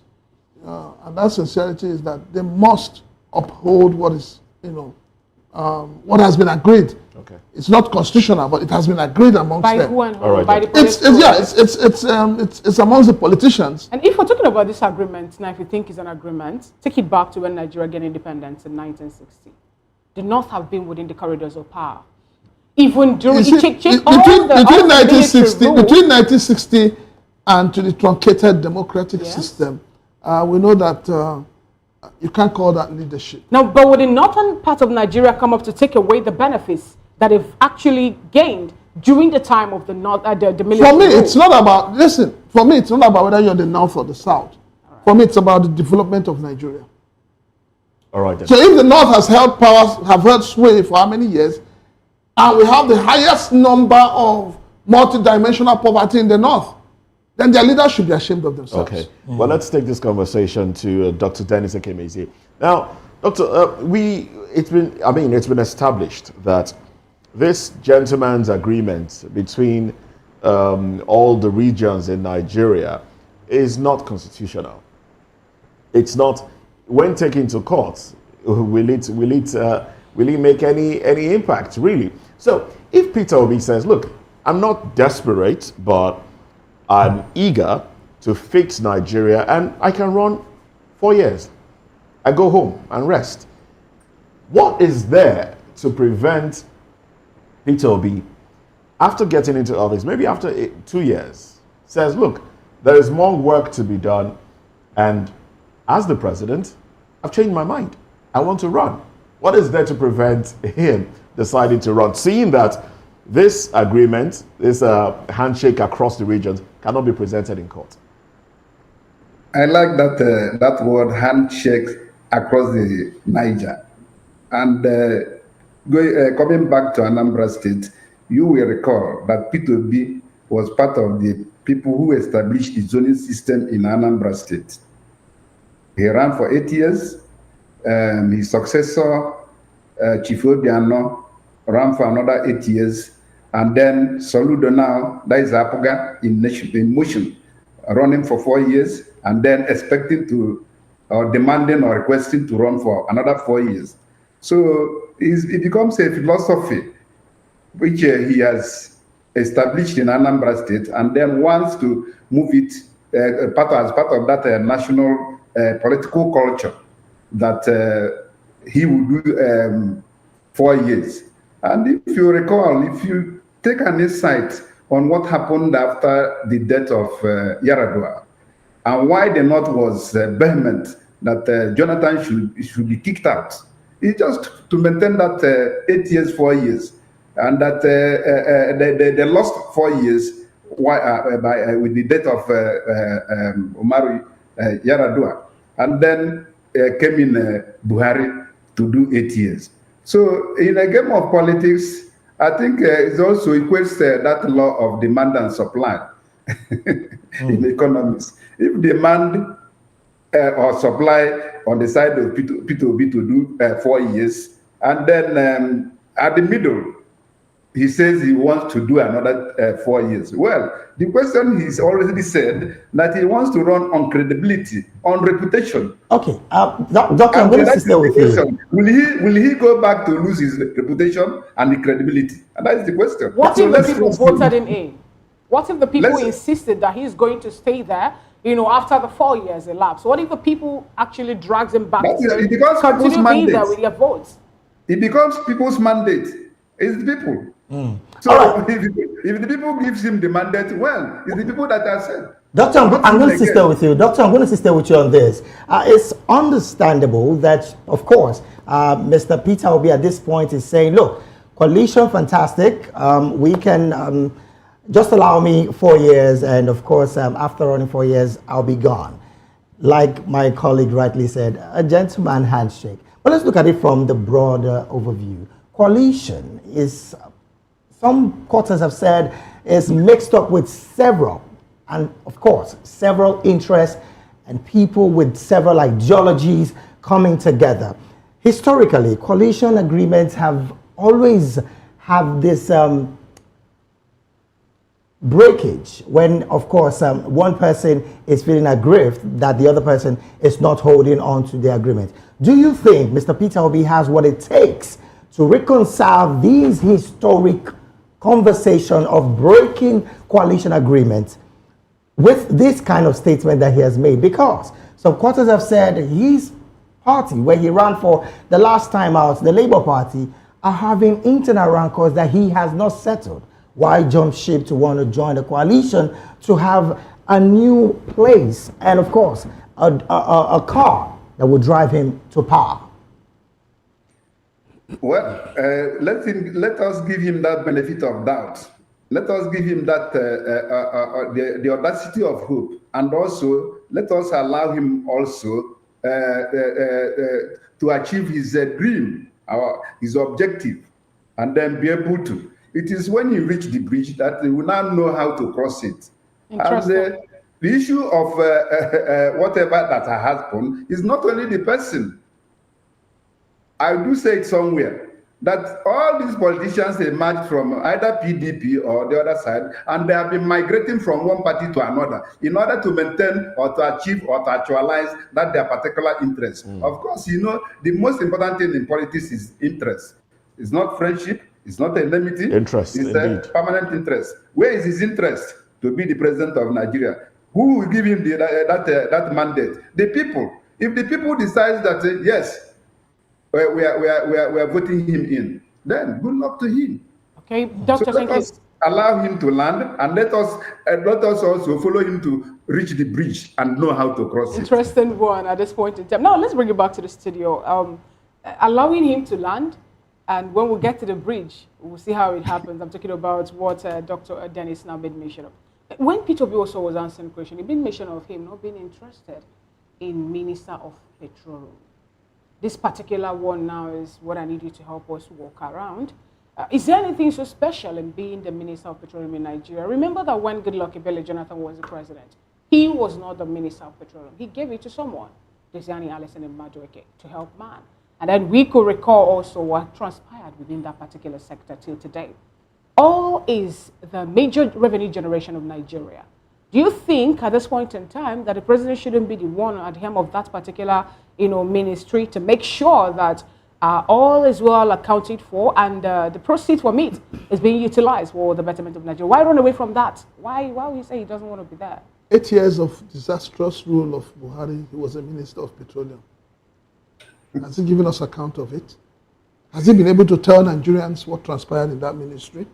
And that sincerity is that they must uphold what is, what has been agreed. Okay. It's not constitutional, but it has been agreed amongst them. By who and who? Right, by the it's amongst the politicians. And if we're talking about this agreement, now if you think it's an agreement, take it back to when Nigeria gained independence in 1960. The North have been within the corridors of power. Even during between 1960 and to the truncated democratic system, we know that you can't call that leadership. Now, but would the northern part of Nigeria come up to take away the benefits that they've actually gained during the time of the North, the military? For me, it's not about, listen, for me, it's not about whether you're the North or the South. Right. For me, it's about the development of Nigeria. All right. Then. So if the North has held power, have held sway for how many years, and we have the highest number of multidimensional poverty in the North, then their leaders should be ashamed of themselves. Okay. Well, let's take this conversation to Dr. Dennis Ekembeze. Now, Doctor, it's been established that this gentleman's agreement between all the regions in Nigeria is not constitutional. It's not. When taken to court, will it make any impact, really? So if Peter Obi says, look, I'm not desperate, but I'm eager to fix Nigeria and I can run 4 years. I go home and rest. What is there to prevent Peter Obi after getting into office, maybe after 2 years, says, look, there is more work to be done, and as the president, I've changed my mind. I want to run. What is there to prevent him deciding to run, seeing that this agreement, this handshake across the regions, cannot be presented in court? I like that word handshake across the Niger. And coming back to Anambra State, you will recall that P2B was part of the people who established the zoning system in Anambra State. He ran for 8 years. His successor, Chief Obiano, ran for another 8 years. And then Soludo now, that is Apoga in motion, running for 4 years, and then expecting to, or demanding or requesting to run for another 4 years. So it becomes a philosophy which he has established in Anambra State, and then wants to move it as part of that national political culture that he will do 4 years. And if you recall, if you take an insight on what happened after the death of Yaradua, and why the North was vehement that Jonathan should be kicked out, it's just to maintain that 8 years, 4 years, and that they lost 4 years with the death of Umaru Yaradua, and then came in Buhari to do 8 years. So in a game of politics, I think it also equates that law of demand and supply in economics. If demand or supply on the side of P2B to do 4 years, and then at the middle, he says he wants to do another 4 years. Well, the question he's already said that he wants to run on credibility, on reputation. Okay, Doctor, I'm going to stay with you. Will he go back to lose his reputation and the credibility? And that's the question. What if the people voted him in? What if the people insisted that he's going to stay there, after the 4 years elapsed? What if the people actually drags him back to continue being there with their votes? It becomes people's mandate. It's the people. So right. if the people gives him the mandate, well, it's the people that are said. Doctor, I'm going to stay with you. Doctor, I'm going to stay with you on this. It's understandable that, of course, Mr. Peter Obi at this point is saying, look, coalition, fantastic. We can just allow me 4 years. And of course, after running 4 years, I'll be gone. Like my colleague rightly said, a gentleman handshake. But let's look at it from the broader overview. Coalition is, some quarters have said, is mixed up with several, and of course, several interests and people with several ideologies coming together. Historically, coalition agreements have always have this breakage when, of course, one person is feeling aggrieved that the other person is not holding on to the agreement. Do you think Mr. Peter Obi has what it takes to reconcile these historic conversation of breaking coalition agreements with this kind of statement that he has made? Because some quarters have said his party, where he ran for the last time out, the Labour Party, are having internal rancors that he has not settled. Why jump ship to want to join the coalition to have a new place and, of course, a car that will drive him to power? Well, let us give him that benefit of doubt. Let us give him that the audacity of hope, and also let us allow him also to achieve his dream, his objective, and then be able to. It is when you reach the bridge that you will now know how to cross it. And the issue of whatever that has happened is not only the person. I do say it somewhere that all these politicians emerged from either PDP or the other side, and they have been migrating from one party to another in order to maintain or to achieve or to actualize that their particular interest. Of course, the most important thing in politics is interest. It's not friendship. It's not a enmity. Interest. It's a permanent interest. Where is his interest? To be the president of Nigeria. Who will give him that mandate? The people. If the people decide that yes, we are voting him in, then good luck to him. Okay, Dr. So allow him to land, and let us also follow him to reach the bridge and know how to cross it. Interesting one at this point in time. Now, let's bring it back to the studio. Allowing him to land, and when we get to the bridge, we'll see how it happens. I'm talking about what Dr. Dennis now made mention of. When Peter Obi also was answering the question, he made mention of him not being interested in Minister of Petroleum. This particular one now is what I need you to help us walk around. Is there anything so special in being the Minister of Petroleum in Nigeria? Remember that when Goodluck Ebele Jonathan was the president, he was not the Minister of Petroleum. He gave it to someone, Desiani Alison and Madueke, to help man. And then we could recall also what transpired within that particular sector till today. Oil is the major revenue generation of Nigeria. Do you think at this point in time that the president shouldn't be the one at the helm of that particular ministry to make sure that all is well accounted for and the proceeds from it is being utilized for the betterment of Nigeria? Why run away from that? Why will he say he doesn't want to be there? 8 years of disastrous rule of Buhari, he was a minister of petroleum. Has he given us account of it? Has he been able to tell Nigerians what transpired in that ministry?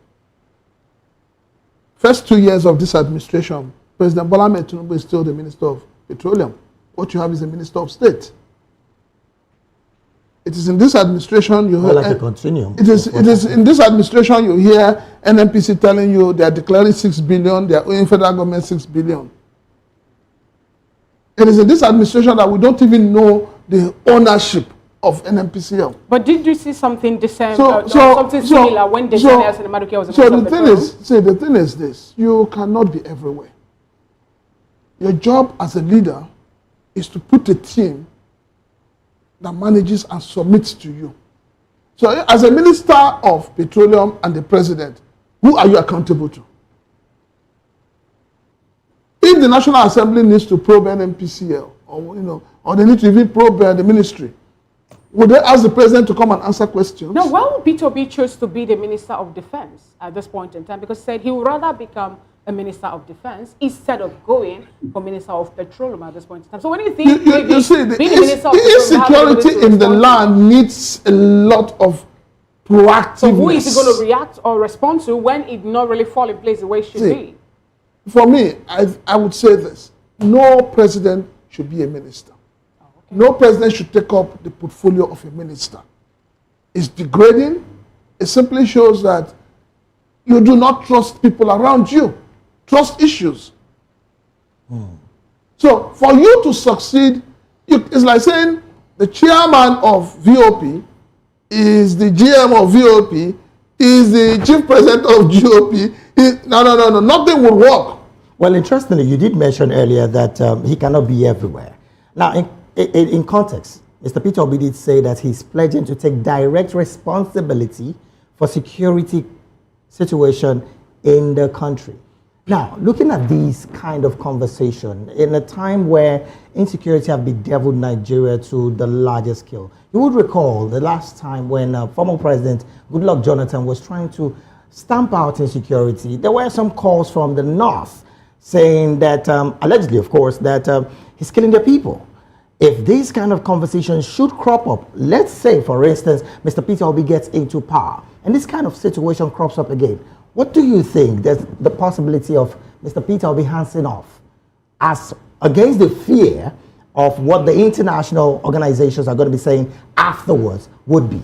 First 2 years of this administration, President Bola Ahmed Tinubu is still the Minister of Petroleum. What you have is a Minister of State. It is in this administration you hear... like a continuum. It is in this administration you hear NNPC telling you they are declaring 6 billion, they are owing federal government 6 billion. It is in this administration that we don't even know the ownership of NNPCL. But did you see something something similar when Desani and Madueke was the thing is this: you cannot be everywhere. Your job as a leader is to put a team that manages and submits to you. So, as a minister of petroleum and the president, who are you accountable to? If the National Assembly needs to probe NNPCL, or they need to even probe the ministry, would they ask the president to come and answer questions? No, why would Peter Obi choose to be the Minister of Defense at this point in time? Because he said he would rather become a Minister of Defense instead of going for Minister of Petroleum at this point in time. So when you think you see, the insecurity in the land needs a lot of proactiveness. So who is he going to react or respond to when it not really fall in place the way it should be? For me, I would say this: no president should be a minister. No president should take up the portfolio of a minister. It's degrading. It simply shows that you do not trust people around you. Trust issues. So for you to succeed, it's like saying the chairman of VOP is the GM of VOP, is the chief president of GOP. No. Nothing will work. Well, interestingly, you did mention earlier that he cannot be everywhere. Now, in context, Mr. Peter Obi did say that he's pledging to take direct responsibility for security situation in the country. Now, looking at these kind of conversation in a time where insecurity have bedeviled Nigeria to the largest scale, you would recall the last time when former President Goodluck Jonathan was trying to stamp out insecurity. There were some calls from the north saying that, allegedly, of course, that he's killing their people. If these kind of conversations should crop up, let's say, for instance, Mr. Peter Obi gets into power, and this kind of situation crops up again, what do you think there's the possibility of Mr. Peter Obi handing off as against the fear of what the international organizations are going to be saying afterwards would be?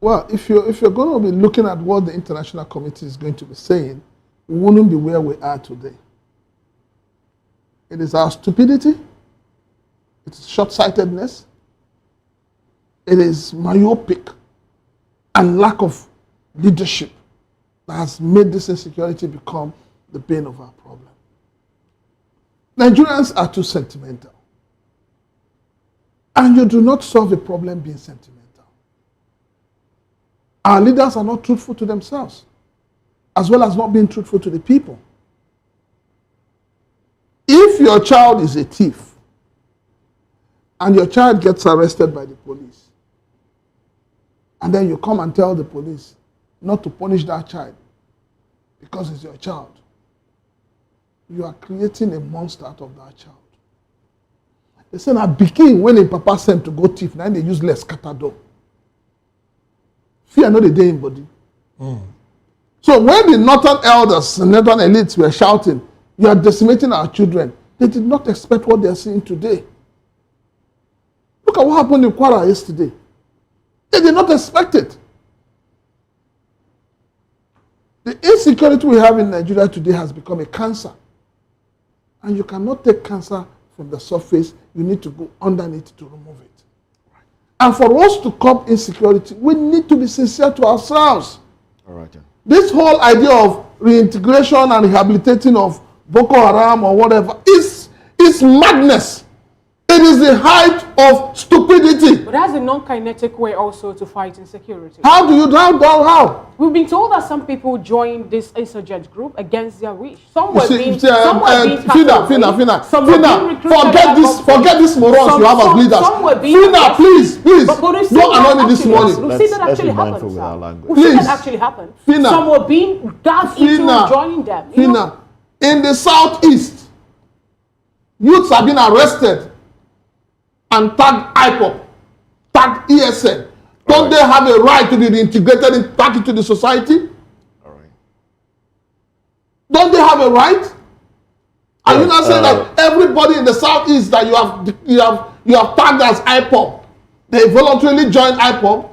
Well, if you're going to be looking at what the international committee is going to be saying, we wouldn't be where we are today. It is our stupidity. It's short-sightedness, it is myopic and lack of leadership that has made this insecurity become the bane of our problem. Nigerians are too sentimental. And you do not solve a problem being sentimental. Our leaders are not truthful to themselves, as well as not being truthful to the people. If your child is a thief, and your child gets arrested by the police, and then you come and tell the police not to punish that child because it's your child, you are creating a monster out of that child. They say, I begin when a papa sent to go thief, now they use less catado. Fear not the day in body. So So when the northern elders and northern elites were shouting, "You are decimating our children," they did not expect what they are seeing today. Look at what happened in Kwara yesterday. They did not expect it. The insecurity we have in Nigeria today has become a cancer. And you cannot take cancer from the surface. You need to go underneath to remove it. And for us to curb insecurity, we need to be sincere to ourselves. All right, John. This whole idea of reintegration and rehabilitating of Boko Haram or whatever is madness. It is the height of stupidity. But that's a non-kinetic way also to fight insecurity. How do you how? We've been told that some people joined this insurgent group against their wish. Some were being Fina, forget this morons you have as leaders. Some were being Fina, please, don't annoy me this morning. We've seen that actually happen. We've seen that actually happen. Fina, some were being gassed into joining them. Fina, in the southeast, youths have been arrested and tagged IPOP, tagged ESN. Don't they have a right to be reintegrated back into the society? All right. Don't they have a right? Are you not saying that everybody in the southeast that you have tagged as IPOP, they voluntarily joined IPOP?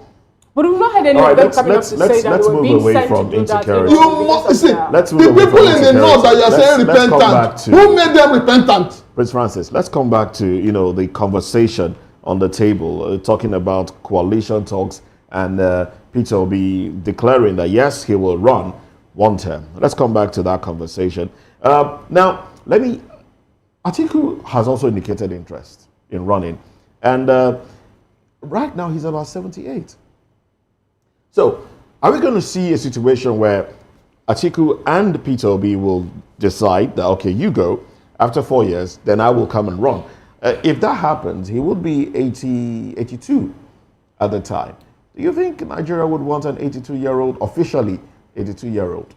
But we've not had any of them coming up to say that they were being sent to do that. Let's the people in the north that you are saying repentant, who made them repentant? Prince Francis, let's come back to the conversation on the table, talking about coalition talks and Peter Obi declaring that yes, he will run one term. Let's come back to that conversation. Now, Atiku has also indicated interest in running, and right now he's about 78. So, are we going to see a situation where Atiku and Peter Obi will decide that, okay, you go, after 4 years, then I will come and run? If that happens, he would be 82 at the time. Do you think Nigeria would want an 82-year-old, officially 82-year-old?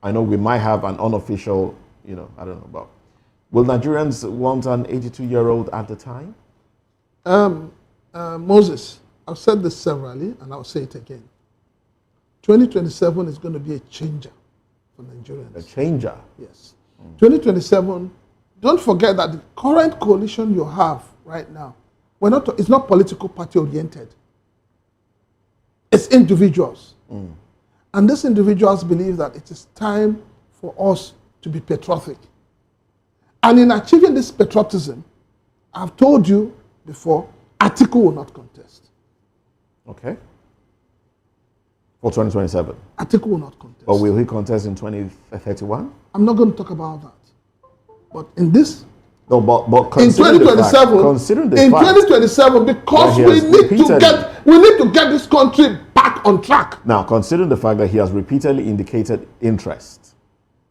I know we might have an unofficial, I don't know about. Will Nigerians want an 82-year-old at the time? Moses, I've said this severally, and I'll say it again. 2027 is going to be a changer for Nigerians. A changer? Yes. 2027, don't forget that the current coalition you have right now, it's not political party oriented. It's individuals. And these individuals believe that it is time for us to be patriotic. And in achieving this patriotism, I've told you before, Atiku will not contest. Okay. For 2027? Atiku will not contest. But will he contest in 2031? I'm not going to talk about that. But in this... No, but in 2027, in 2027, because we need to get this country back on track. Now, considering the fact that he has repeatedly indicated interest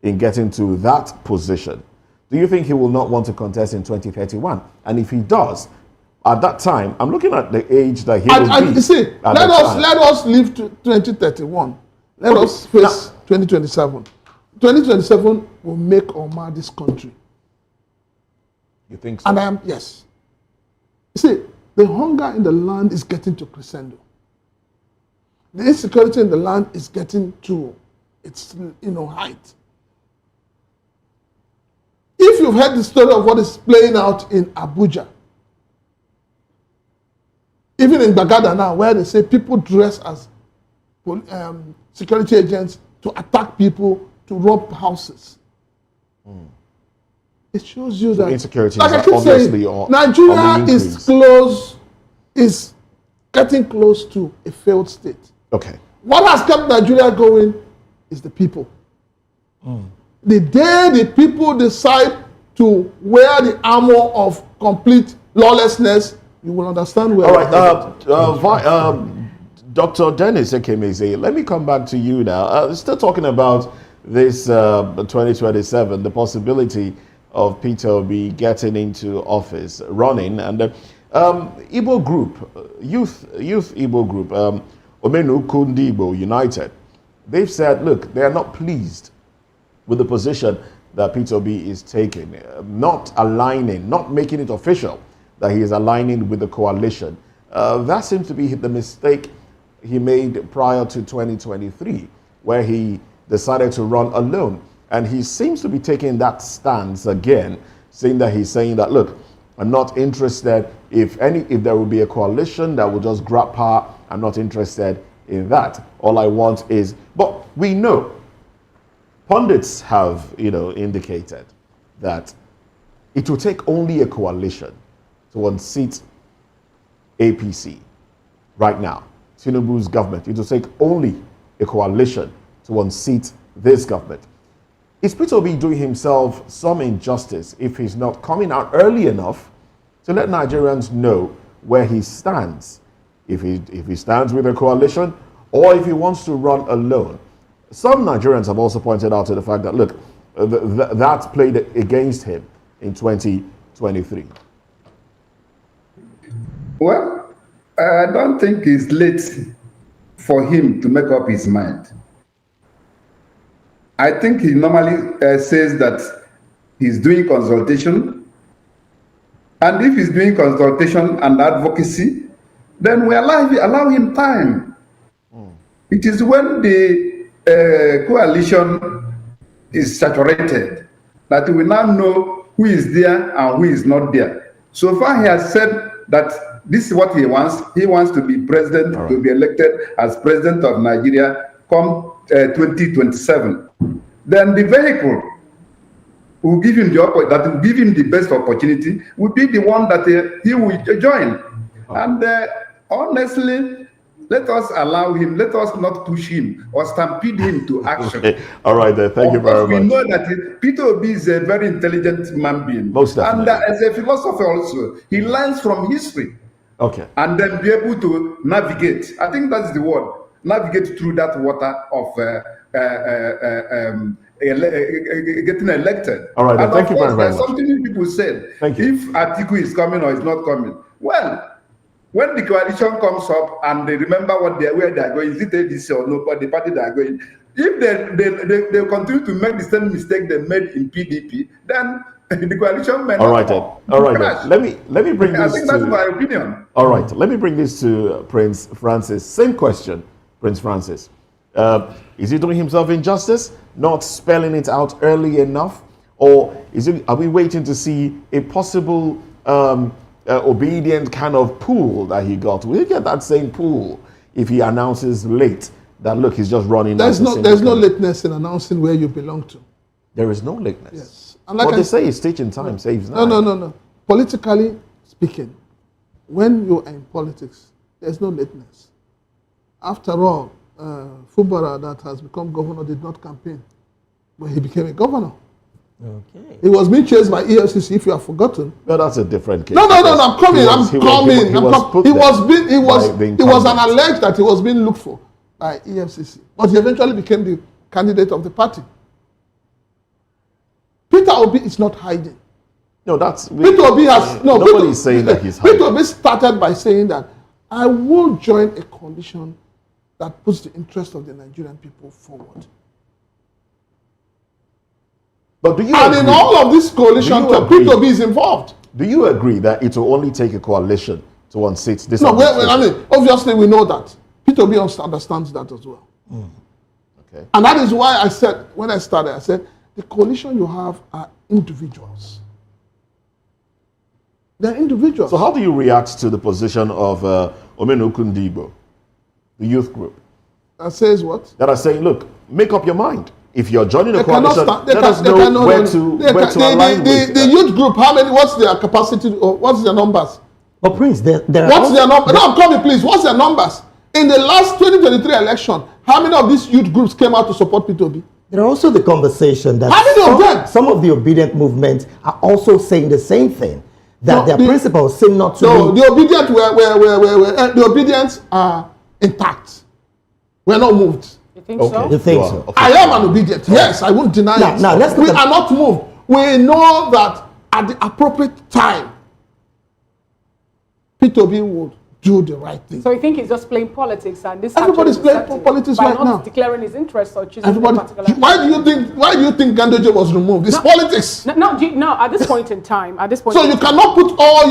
in getting to that position, do you think he will not want to contest in 2031? And if he does, at that time, I'm looking at the age that he will be. You see, let us live to 2031. Let us face 2027. 2027 will make or mar this country. You think so? And yes. You see, the hunger in the land is getting to crescendo. The insecurity in the land is getting to its height. If you've heard the story of what is playing out in Abuja, even in Bagada now, where they say people dress as security agents to attack people, to rob houses. It shows you that insecurity, like I keep saying, Nigeria is getting close to a failed state. Okay. What has kept Nigeria going is the people. The day the people decide to wear the armor of complete lawlessness, you will understand where. All right, Dr. Dennis Ekemeze, let me come back to you now. Still talking about this 2027, the possibility of Peter Obi getting into office, running, and Igbo group, youth Igbo group, Omenu Kundi Igbo United, they've said, look, they are not pleased with the position that Peter Obi is taking, not aligning, not making it official that he is aligning with the coalition. That seems to be the mistake he made prior to 2023, where he decided to run alone. And he seems to be taking that stance again, saying that, look, I'm not interested if there will be a coalition that will just grab power. I'm not interested in that. All I want is, but we know, pundits have, indicated that it will take only a coalition to unseat APC right now. Tinubu's government. It will take only a coalition to unseat this government. Is Peter Obi doing himself some injustice if he's not coming out early enough to let Nigerians know where he stands? If he stands with a coalition or if he wants to run alone? Some Nigerians have also pointed out to the fact that, look, that's played against him in 2023. Well, I don't think it's late for him to make up his mind. I think he normally says that he's doing consultation. And if he's doing consultation and advocacy, then we allow him time. It is when the coalition is saturated that we now know who is there and who is not there. So far, he has said that this is what he wants. He wants to be president, to be elected as president of Nigeria come 2027. Then the vehicle will give him the best opportunity will be the one that he will join. And honestly, let us allow him. Let us not push him or stampede him to action. Okay. All right, then. Thank you very much. We know that Peter Obi is a very intelligent human being. Most definitely. And as a philosopher also, he learns from history. Okay. And then be able to navigate. I think that's the word. Navigate through that water of getting elected. All right, then. Thank you very much. There's something people said. Thank you. If Atiku is coming or is not coming, well, when the coalition comes up and they remember where they are going, is it ADC or no, but the party they are going, if they continue to make the same mistake they made in PDP, then the coalition may all right, not then. All right, then. Let me bring this. I think that's my opinion. All right, let me bring this to Prince Francis. Same question, Prince Francis. Is he doing himself injustice, not spelling it out early enough, or are we waiting to see a possible obedient kind of pool that he got? Will he get that same pool if he announces late that, look, he's just running? There's no lateness in announcing where you belong to. There is no lateness. Yes. And like what they say is teaching time saves nine. No. Politically speaking, when you're in politics, there's no lateness. After all, Fubara that has become governor did not campaign, but he became a governor. Okay. He was being chased by EFCC, if you have forgotten. No, that's a different case. No, I'm coming. He was alleged that he was being looked for by EFCC, but he eventually became the candidate of the party. Peter Obi is not hiding. No, that's... Peter Obi has... No, nobody's saying that he's hiding. Peter Obi started by saying that I will join a coalition that puts the interest of the Nigerian people forward. But do you and agree? In all of this coalition, Peter Obi is involved. Do you agree that it will only take a coalition to unseat this? No, obviously we know that. Peter Obi understands that as well. Okay. And that is why I said, when I started, I said, the coalition you have are individuals. They're individuals. So how do you react to the position of Omenukundibo, the youth group? That says what? That are saying, look, make up your mind. If you're joining a coalition, let us know where to align with. The youth group, how many, what's their capacity, or what's their numbers? But Prince, what's their numbers? No, come me please, what's their numbers? In the last 2023 election, how many of these youth groups came out to support Peter Obi? There are also the conversation that how many of them? Some of the obedient movements are also saying the same thing. That their principles seem not to be... the obedient the obedience are intact. We're not moved. You think so? You think so? I am an obedient. Yes, I won't deny it. Now, we are not moved. We know that at the appropriate time, Peter Obi would do the right thing. So you think he's just playing politics, and this everybody's playing politics right now. By not declaring his interest or choosing a particular... Why do you think Gandojo was removed? It's politics. No, at this point in time, so you cannot put all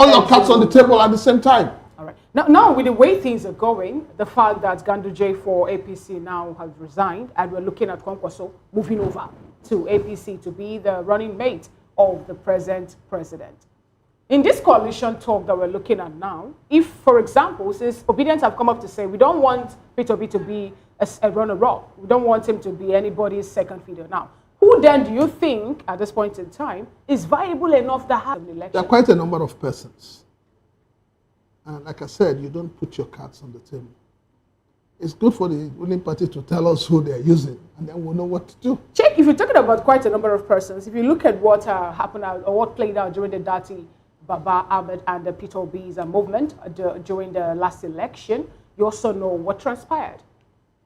your cards on the table at the same time. All right. Now, with the way things are going, the fact that Ganduje for APC now has resigned, and we're looking at Kwankwaso moving over to APC to be the running mate of the present president. In this coalition talk that we're looking at now, if, for example, since Obedience have come up to say we don't want Peter Obi to be a runner-up, we don't want him to be anybody's second fiddle now, who then do you think, at this point in time, is viable enough to have an election? There are quite a number of persons. And like I said, you don't put your cards on the table. It's good for the ruling party to tell us who they're using, and then we'll know what to do. Check, if you're talking about quite a number of persons, if you look at what happened or what played out during the Dati Baba Ahmed and the Peter Obi's movement during the last election, you also know what transpired.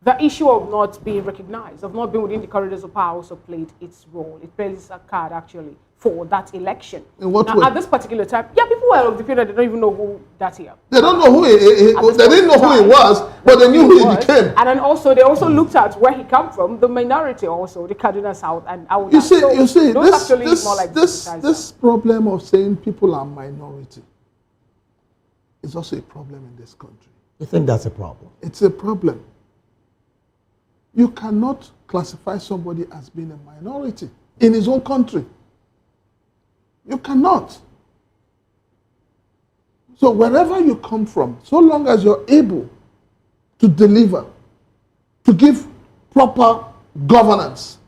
The issue of not being recognized, of not being within the corridors of power also played its role. It plays a card, actually, for that election. In what now, way? at this particular time, yeah, people were of the opinion they don't even know who that is. They don't know who they didn't know who he was, but they knew who he became. And then also, they also looked at where he came from, the minority also, the Kaduna South, and how You see, this this problem of saying people are minority is also a problem in this country. You think that's a problem? It's a problem. You cannot classify somebody as being a minority in his own country. You cannot. So wherever you come from, so long as you're able to deliver, to give proper governance,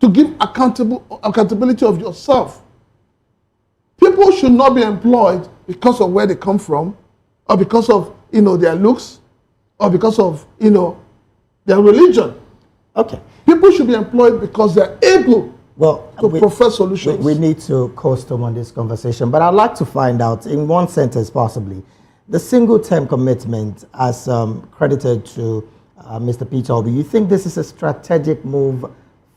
to give accountability of yourself, people should not be employed because of where they come from, or because of their looks, or because of their religion. Okay. People should be employed because they're able to profess solutions. We need to custom on this conversation, but I'd like to find out, in one sentence possibly, the single-term commitment as credited to Mr. Peter Obi. You think this is a strategic move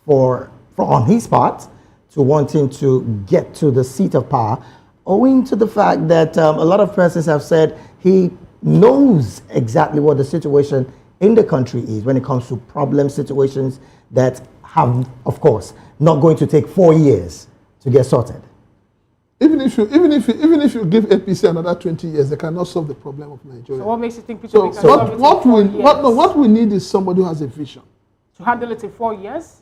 on his part to wanting to get to the seat of power, owing to the fact that a lot of persons have said he knows exactly what the situation in the country is when it comes to problem situations that have, of course, not going to take 4 years to get sorted. Even if you give APC another 20 years, they cannot solve the problem of Nigeria. So what makes you think Peter Obi can So solve it in 4 years? what we need is somebody who has a vision. To handle it in 4 years?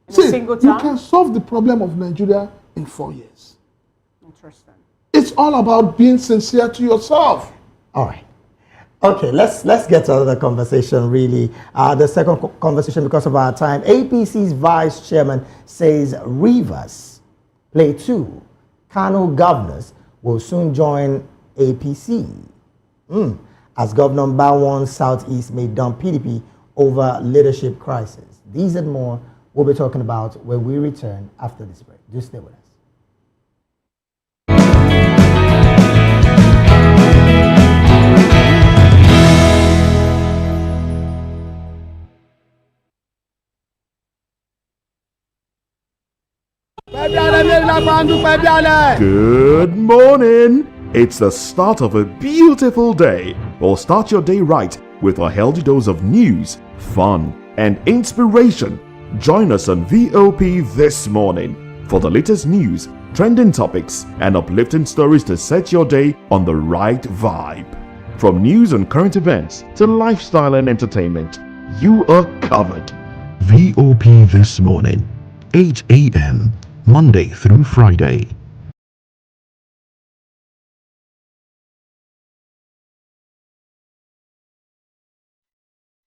In a See, single you time? can solve the problem of Nigeria in 4 years. Interesting. It's all about being sincere to yourself. All right. Okay, let's get to another conversation, really. The second conversation, because of our time. APC's vice chairman says Rivers, Plateau, Kano governors will soon join APC. As Governor Mbawon Southeast may dump PDP over leadership crisis. These and more we'll be talking about when we return after this break. Do stay with us. Good morning! It's the start of a beautiful day. Well, start your day right with a healthy dose of news, fun, and inspiration. Join us on VOP this morning for the latest news, trending topics, and uplifting stories to set your day on the right vibe. From news and current events to lifestyle and entertainment, you are covered. VOP this morning, 8 a.m. Monday through Friday.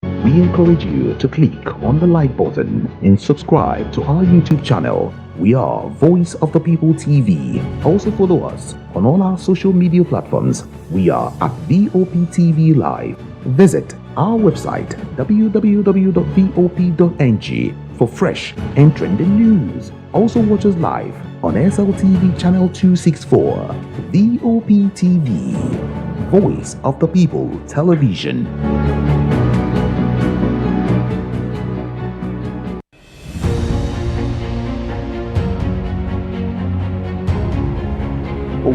We encourage you to click on the like button and subscribe to our YouTube channel. We are Voice of the People TV. Also follow us on all our social media platforms. We are at VOP TV Live. Visit our website www.vop.ng for fresh and trending news. Also watch us live on SLTV channel 264. VOP TV, Voice of the People Television.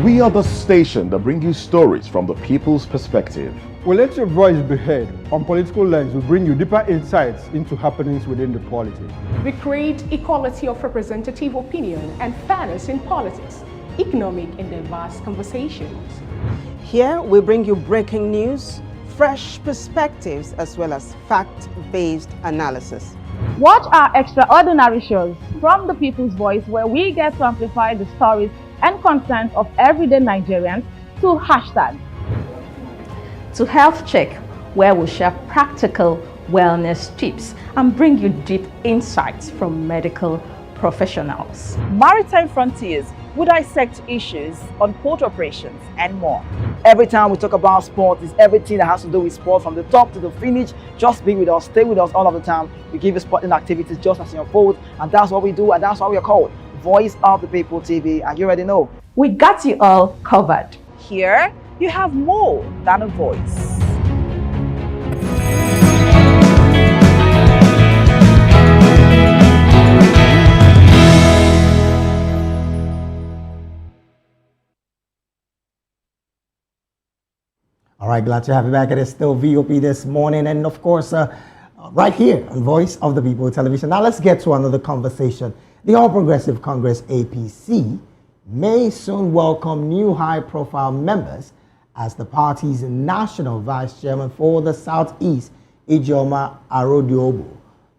We are the station that brings you stories from the people's perspective. We'll let your voice be heard. On Political Lens, we'll bring you deeper insights into happenings within the politics. We create equality of representative opinion and fairness in politics, economic and diverse conversations. Here we bring you breaking news, fresh perspectives, as well as fact-based analysis. Watch our extraordinary shows from the People's Voice, where we get to amplify the stories and concerns of everyday Nigerians, to hashtag. To Health Check, where we share practical wellness tips and bring you deep insights from medical professionals. Maritime Frontiers will dissect issues on port operations and more. Every time we talk about sport, it's everything that has to do with sport, from the top to the finish. Just be with us, stay with us all of the time. We give you sporting activities just as you unfold, and that's what we do, and that's why we are called Voice of the People TV, and you already know. We got you all covered. Here, you have more than a voice. All right, glad to have you back. It is still VOP this morning, and of course, right here on Voice of the People Television. Now let's get to another conversation. The All Progressive Congress, APC, may soon welcome new high-profile members as the party's national vice chairman for the Southeast, Ijeoma Arodiobu,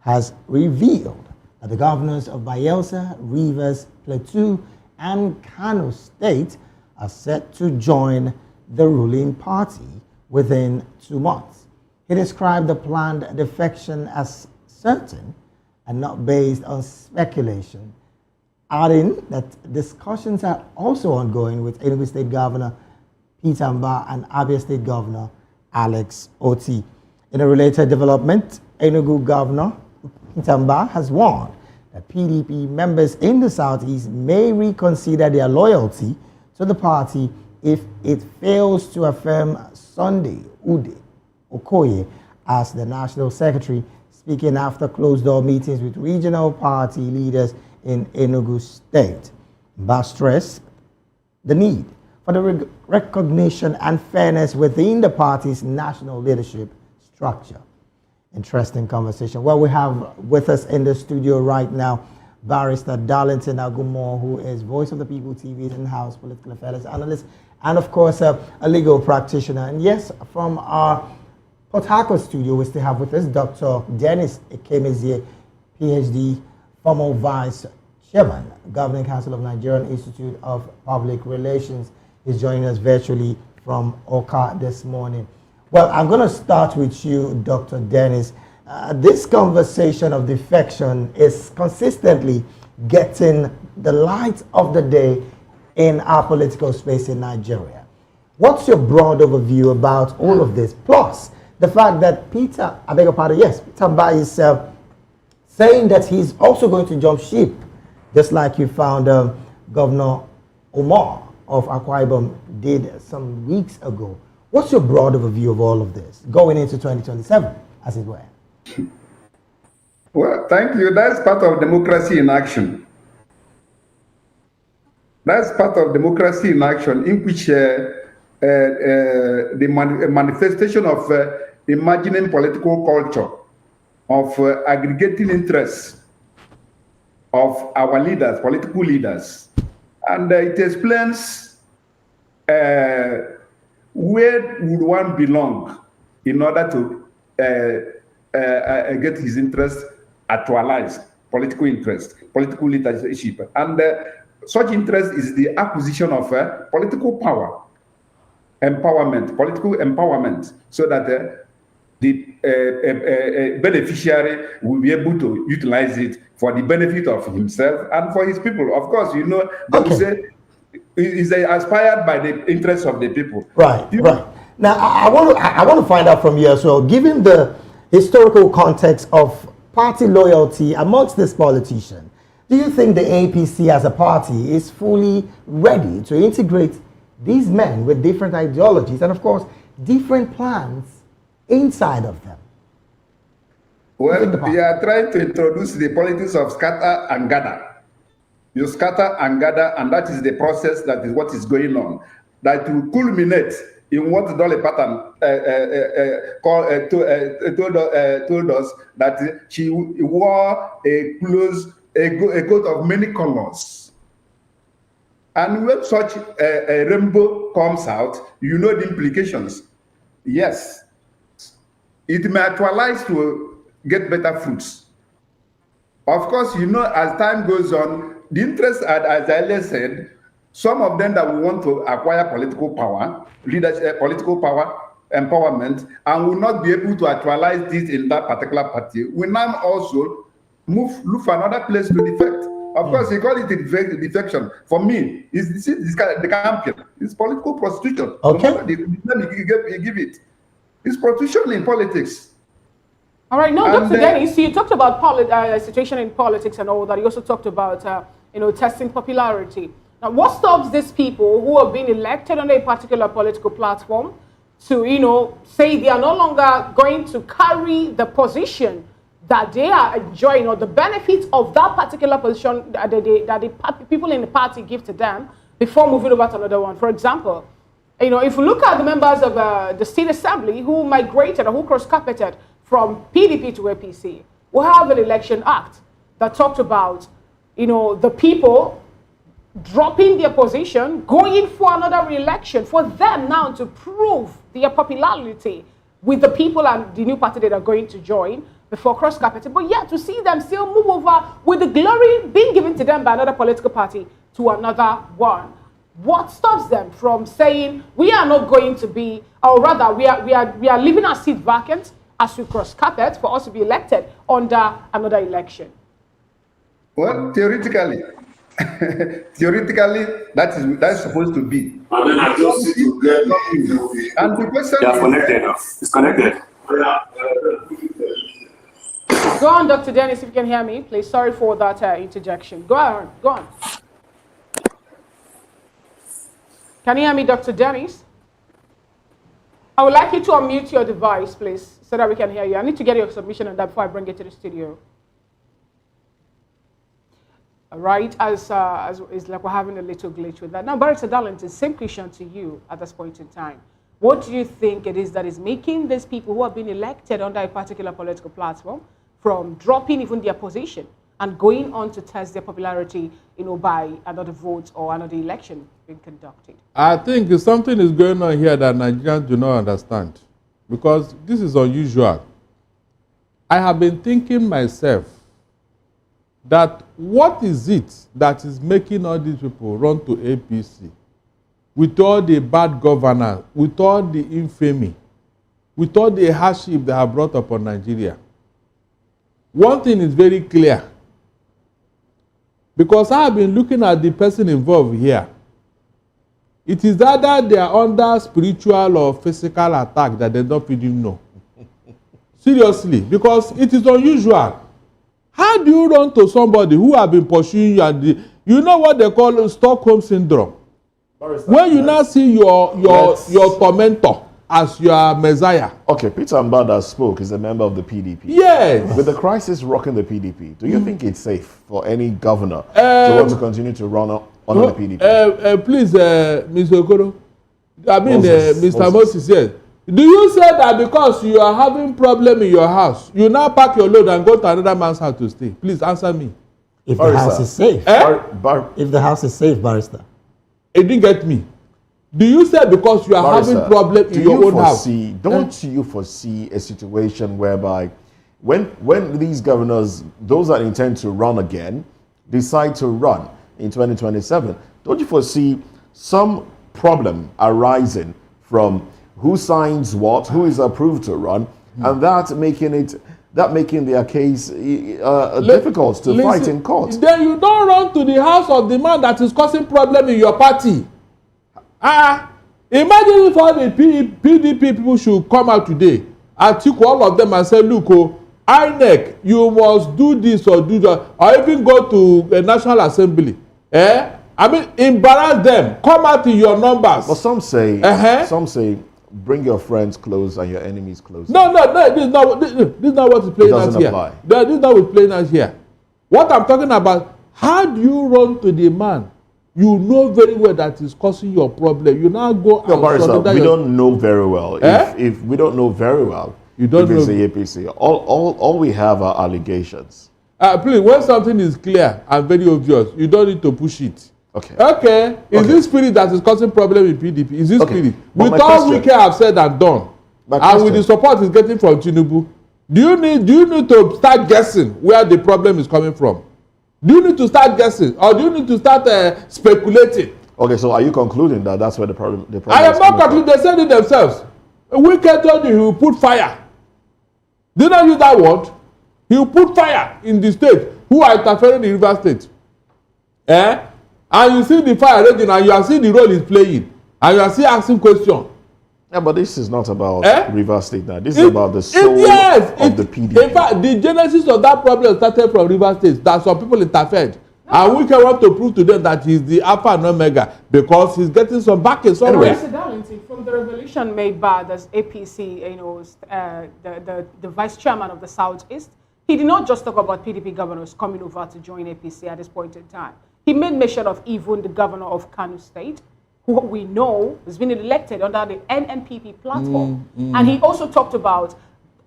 has revealed that the governors of Bayelsa, Rivers, Plateau, and Kano State are set to join the ruling party within 2 months. He described the planned defection as certain and not based on speculation, adding that discussions are also ongoing with Enugu State Governor Peter Mbah and Abia State Governor Alex Oti. In a related development, Enugu Governor Peter Mbah has warned that PDP members in the Southeast may reconsider their loyalty to the party if it fails to affirm Sunday Ude Okoye as the national secretary, speaking after closed-door meetings with regional party leaders in Enugu State. Mbah stressed the need for the recognition and fairness within the party's national leadership structure. Interesting conversation. Well, we have with us in the studio right now Barrister Darlington Agumo, who is Voice of the People TV's in-house political affairs analyst, and of course a legal practitioner. And yes, from our Port Harcourt studio, we still have with us Dr. Dennis Ekemezie, PhD, former Vice Chairman, Governing Council of Nigerian Institute of Public Relations. He's joining us virtually from Oka this morning. Well, I'm going to start with you, Dr. Dennis. This conversation of defection is consistently getting the light of the day in our political space in Nigeria. What's your broad overview about all of this? Plus, the fact that Peter Mbah is saying that he's also going to jump ship, just like you found Governor Omar of Akwa Ibom did some weeks ago. What's your broad overview of all of this going into 2027, as it were? Well, thank you. That's part of democracy in action. That's part of democracy in action, in which the manifestation of imagining political culture, of aggregating interests of our leaders, political leaders. And it explains where would one belong in order to get his interests actualized, political interest, political leadership. And such interest is the acquisition of political power, empowerment, political empowerment, so that the beneficiary will be able to utilize it for the benefit of himself and for his people. Of course, you know, that we say is inspired by the interests of the people. Right, right. Now, I want to find out from you as well, given the historical context of party loyalty amongst this politician, do you think the APC as a party is fully ready to integrate these men with different ideologies and, of course, different plans inside of them? Well, we are trying to introduce the politics of scatter and gather. You scatter and gather, and that is the process, that is what is going on. That will culminate in what Dolly Parton told us, that she wore a coat of many colors. And when such a rainbow comes out, you know the implications. Yes, it may actualize to get better fruits. Of course, you know, as time goes on, the interest, as I earlier said, some of them that will want to acquire political power, leadership, political power, empowerment, and will not be able to actualize this in that particular party, will now also look for another place to defect. Of course, he call it defection. For me, it's the campion. It's political prostitution. Okay. No matter the name you give it. It's prostitution in politics. All right. No, Dr. Dennis, you talked about situation in politics and all that. You also talked about, testing popularity. Now, what stops these people who have been elected on a particular political platform to, say they are no longer going to carry the position that they are enjoying or the benefits of that particular position that the people in the party give to them before moving over to another one? For example, if you look at the members of the state assembly who migrated or who cross-carpeted from PDP to APC, we have an election act that talked about, the people dropping their position, going for another re-election, for them now to prove their popularity with the people and the new party that are going to join before cross-carpeting. But yeah, to see them still move over with the glory being given to them by another political party to another one. What stops them from saying we are not going to be, or rather we are leaving our seat vacant as we cross-carpet for us to be elected under another election? Well, theoretically, that's supposed to be. And then I just see to get and the question is connected. It's connected. Go on, Dr. Dennis, if you can hear me, please. Sorry for that interjection. Go on. Can you hear me, Dr. Dennis? I would like you to unmute your device, please, so that we can hear you. I need to get your submission on that before I bring it to the studio. All right, as it's like we're having a little glitch with that. Now, Barrister Darlington, same question to you at this point in time. What do you think it is that is making these people who have been elected under a particular political platform from dropping even their position and going on to test their popularity, by another vote or another election being conducted? I think something is going on here that Nigerians do not understand, because this is unusual. I have been thinking myself that what is it that is making all these people run to APC with all the bad governance, with all the infamy, with all the hardship they have brought upon Nigeria? One thing is very clear, because I have been looking at the person involved here. It is either they are under spiritual or physical attack that they don't even know. Seriously, because it is unusual. How do you run to somebody who have been pursuing you and you know what they call Stockholm syndrome? When you now see your tormentor as your messiah. Okay, Peter Mbada spoke. He's a member of the PDP. Yes. With the crisis rocking the PDP, do you think it's safe for any governor to want to continue to run under the PDP? Please, Mr. Okoro. Mr. Moses, yes. Do you say that because you are having problem in your house, you now pack your load and go to another man's house to stay? Please answer me. If the house is safe. If the house is safe, Barrister. It didn't get me. Do you say because you are having problem in your own house? Don't you foresee a situation whereby when these governors, those that intend to run again, decide to run in 2027, don't you foresee some problem arising from who signs what, who is approved to run, and that making their case difficult to fight in court? Then you don't run to the house of the man that is causing problem in your party. Imagine if all the PDP people should come out today and take all of them and say, look, INEC, you must do this or do that, or even go to a National Assembly. Embarrass them. Come out in your numbers. But some say, bring your friends close and your enemies close. No, this is not what is playing out here. This is not what is playing out here. What I'm talking about, how do you run to the man you know very well that is causing your problem? You now go and we don't know very well. If we don't know very well, you don't know the APC. All we have are allegations. Please, when something is clear and very obvious, you don't need to push it. Okay. Is this spirit that is causing problem in PDP? Is this spirit? But With all we have said and done, and with the support he's getting from Tinubu, do you need to start guessing where the problem is coming from? Do you need to start guessing, or do you need to start speculating? Okay, so are you concluding that that's where the problem I am not concluding. They said it themselves. Wike told you he will put fire. Did not use that word. He will put fire in the state who are interfering in the River State. And you see the fire raging, and you are seeing the role he's playing, and you are still asking questions. Yeah, but this is not about River State now. This is about the soul of the PDP. In fact, the genesis of that problem started from River State, that some people interfered. And we can want to prove to them that he's the Alpha and Omega because he's getting some backing somewhere. From the revelation made by the APC, the vice chairman of the Southeast, he did not just talk about PDP governors coming over to join APC at this point in time. He made mention of even the governor of Kano State, who we know has been elected under the NNPP platform. And he also talked about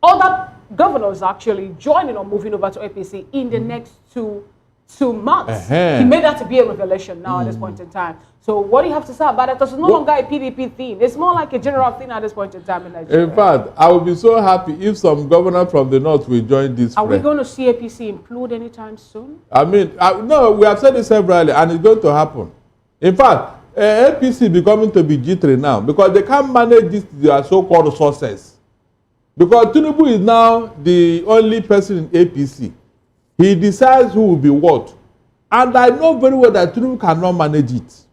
other governors actually joining or moving over to APC in the next two months. He made that to be a revelation now at this point in time. So what do you have to say about it? Because it's no longer a PDP thing. It's more like a general thing at this point in time in Nigeria. In fact, I would be so happy if some governor from the north will join this. Are we going to see APC implode anytime soon? I mean, no, we have said this severally, and it's going to happen. In fact, APC becoming to be G3 now because they can't manage this their so-called resources. Because Tinubu is now the only person in APC. He decides who will be what. And I know very well that Tinubu cannot manage it.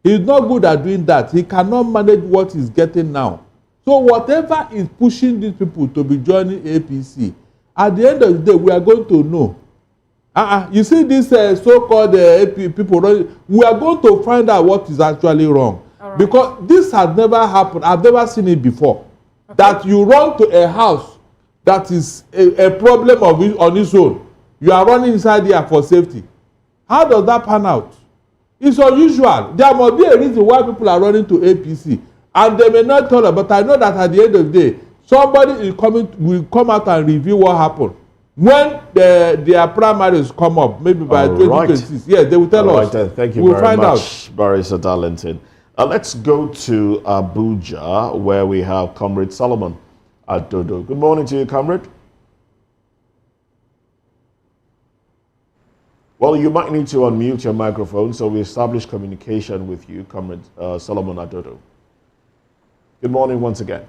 He's not good at doing that. He cannot manage what he's getting now. So whatever is pushing these people to be joining APC, at the end of the day, we are going to know. You see this so-called people, we are going to find out what is actually wrong. Right. Because this has never happened. I've never seen it before. Okay. That you run to a house that is a problem on its own. You are running inside there for safety. How does that pan out? It's unusual. There must be a reason why people are running to APC. And they may not tell us, but I know that at the end of the day, somebody will come out and review what happened. When their primaries come up, maybe by 2026, yes, they will tell us. Thank you very much, Barrister Darlington. Let's go to Abuja, where we have Comrade Solomon Adodo. Good morning to you, Comrade. Well, you might need to unmute your microphone so we establish communication with you, Comrade Solomon Adodo. Good morning once again.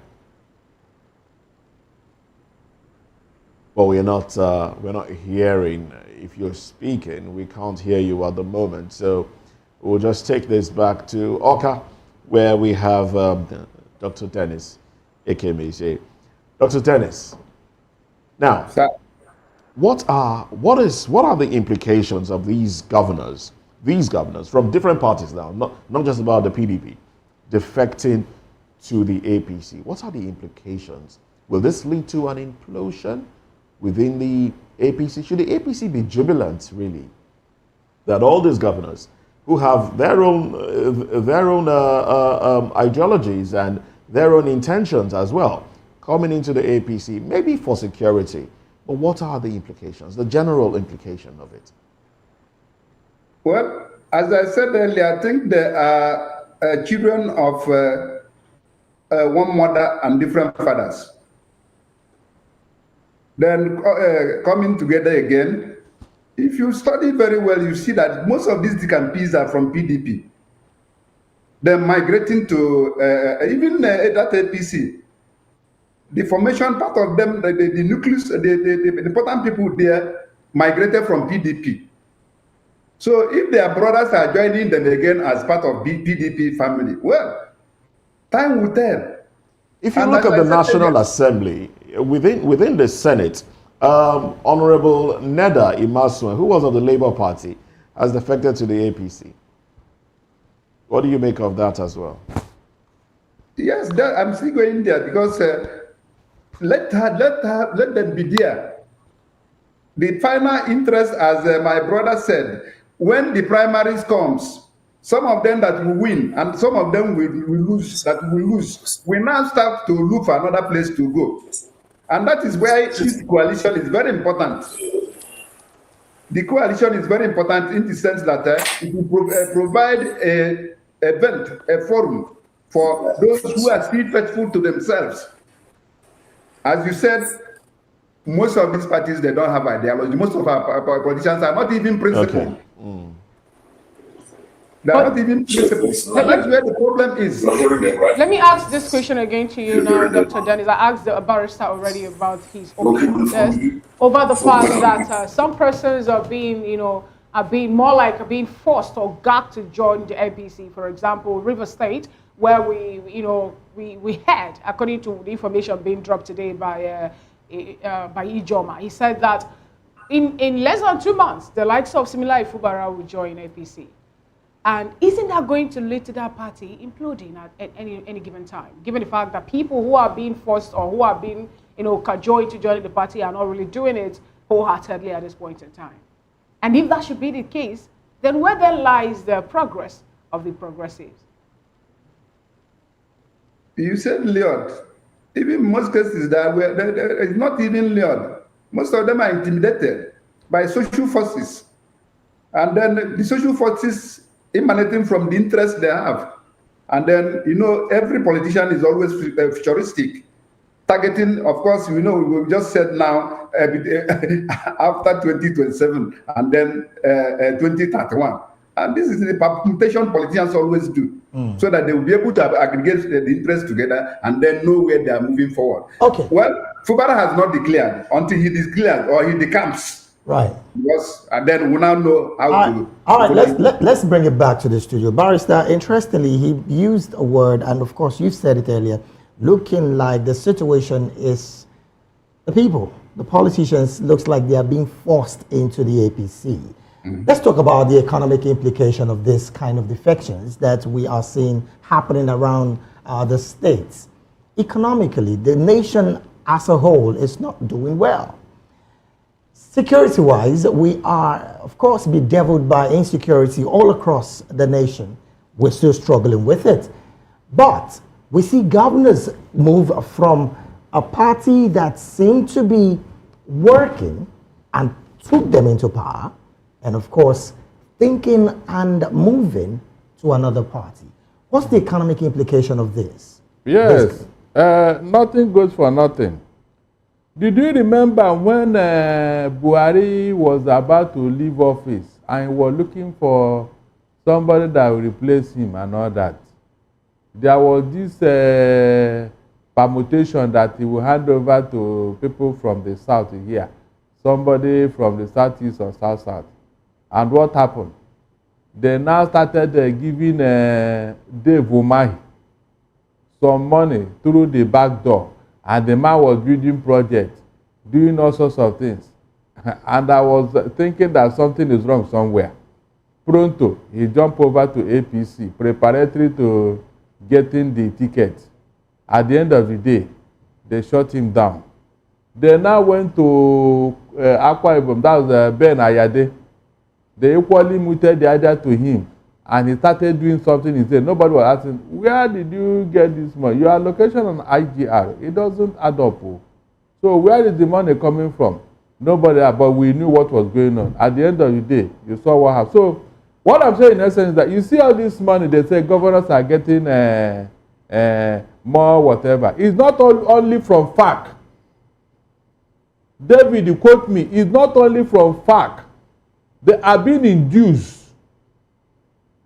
Well, we're not hearing. If you're speaking, we can't hear you at the moment. So we'll just take this back to Oka, where we have Dr. Dennis Ekemese. Dr. Dennis, now, what are the implications of these governors from different parties now, not just about the PDP, defecting to the APC? What are the implications? Will this lead to an implosion within the APC? Should the APC be jubilant, really, that all these governors who have their own ideologies and their own intentions as well coming into the APC, maybe for security, but what are the implications, the general implication of it? Well, as I said earlier, I think there are children of one mother and different fathers. Then coming together again, if you study very well, you see that most of these DKMPs are from PDP. They're migrating to even that APC. The formation part of them, the nucleus, the important people there migrated from PDP. So if their brothers are joining them again as part of the PDP family, well, time will tell. If you look at the National Assembly, within the Senate, Honorable Neda Imasuen, who was of the Labour Party, has defected to the APC. What do you make of that as well? Yes, I'm still going there because let them be there. The final interest, as my brother said, when the primaries comes, some of them that will win and some of them will lose, we now start to look for another place to go. And that is where this coalition is very important. the coalition is very important in the sense that it will provide a event, a forum for those who are still faithful to themselves. As you said, most of these parties, they don't have ideology. Most of our politicians are not even principled. Okay. They are not even principled. That's where the problem is. Let me ask this question again to you now, Dr. Dennis. I asked the barrister already about his opinion on this, over the fact that some persons are being, are being more like being forced or gagged to join the APC. For example, River State, where we had, according to the information being dropped today by Ijoma, he said that in less than 2 months, the likes of Simila Ifubara will join APC. And isn't that going to lead to that party imploding at any given time, given the fact that people who are being forced or who are being, cajoled to join the party are not really doing it wholeheartedly at this point in time? And if that should be the case, then where then lies the progress of the progressives? You said lured. Even most cases it's not even lured. Most of them are intimidated by social forces. And then the social forces emanating from the interest they have. And then, every politician is always futuristic. Targeting, of course, we just said now, after 2027 and then 2031. And this is the permutation politicians always do, so that they will be able to aggregate the interest together and then know where they are moving forward. Okay. Well, Fubara has not declared until he declares or he decamps. Right. Because, and then we now know how to... All right, let's bring it back to the studio. Barrister, interestingly, he used a word, and of course you said it earlier, looking like the situation is the people, the politicians, looks like they are being forced into the APC. Let's talk about the economic implication of this kind of defections that we are seeing happening around the states. Economically, the nation as a whole is not doing well. Security-wise, we are, of course, bedeviled by insecurity all across the nation. We're still struggling with it. But we see governors move from a party that seemed to be working and took them into power, and of course, thinking and moving to another party. What's the economic implication of this? Yes, nothing goes for nothing. Did you remember when Buhari was about to leave office and he was looking for somebody that will replace him and all that? There was this permutation that he will hand over to people from the south here, somebody from the southeast or south. And what happened? They now started giving Dave Umahi some money through the back door. And the man was building projects, doing all sorts of things. And I was thinking that something is wrong somewhere. Pronto, he jumped over to APC, preparatory to getting the ticket. At the end of the day, they shut him down. They now went to Akwa Ibom, that was Ben Ayade. They equally muted the idea to him. And he started doing something. He said, nobody was asking, where did you get this money? Your allocation on IGR, it doesn't add up. So where is the money coming from? Nobody, but we knew what was going on. At the end of the day, you saw what happened. So what I'm saying in essence is that you see all this money, they say governors are getting more whatever. It's not only from FAC. David, you quote me, it's not only from FAC. They are being induced.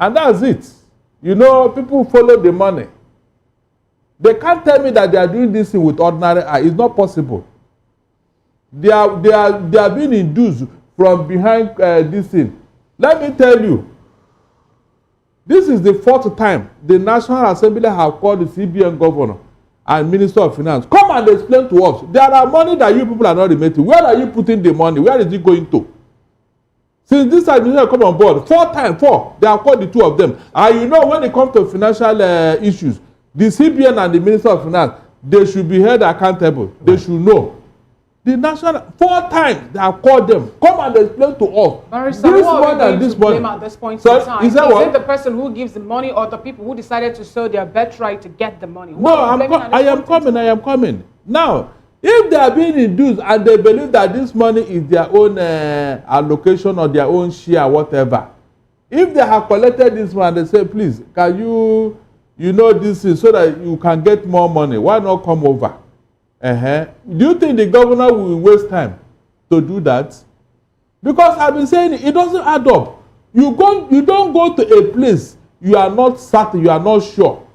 And that's it. People follow the money. They can't tell me that they are doing this thing with ordinary eye. It's not possible. They are being induced from behind this thing. Let me tell you, this is the 4th time the National Assembly have called the CBN governor and Minister of Finance. Come and explain to us. There are money that you people are not remitting. Where are you putting the money? Where is it going to? Since this administration come on board, 4 times, they have called the 2 of them. And when it comes to financial issues, the CBN and the Minister of Finance, they should be held accountable. They should know. The national, 4 times they have called them. Come and explain to us. Barrister, this one and this one. At this point in time, is it the person who gives the money or the people who decided to sell their birthright to get the money? No, I am coming. Now, If they are being induced and they believe that this money is their own allocation or their own share, whatever, if they have collected this money, they say, please, can you know this is so that you can get more money, why not come over? Do you think the governor will waste time to do that? Because I've been saying it doesn't add up. You don't go to a place you are not certain, you are not sure.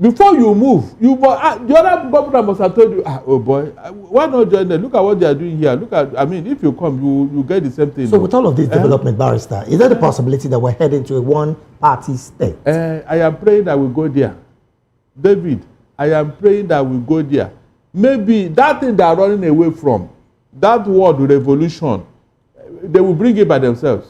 Before you move, the other governor must have told you, oh boy, why not join them? Look at what they are doing here. If you come, you get the same thing. So with all of this development, barrister, is there the possibility that we're heading to a one-party state? I am praying that we go there. David, I am praying that we go there. Maybe that thing they are running away from, that word revolution, they will bring it by themselves.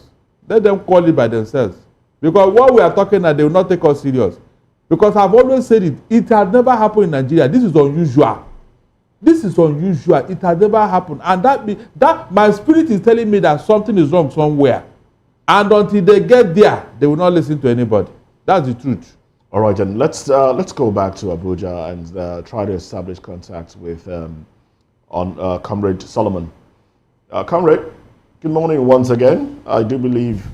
Let them call it by themselves. Because what we are talking about, they will not take us serious. Because I've always said it has never happened in Nigeria. This is unusual. This is unusual. It has never happened. And that my spirit is telling me that something is wrong somewhere. And until they get there, they will not listen to anybody. That's the truth. All right, then let's go back to Abuja and try to establish contact with Comrade Solomon. Comrade, good morning once again. I do believe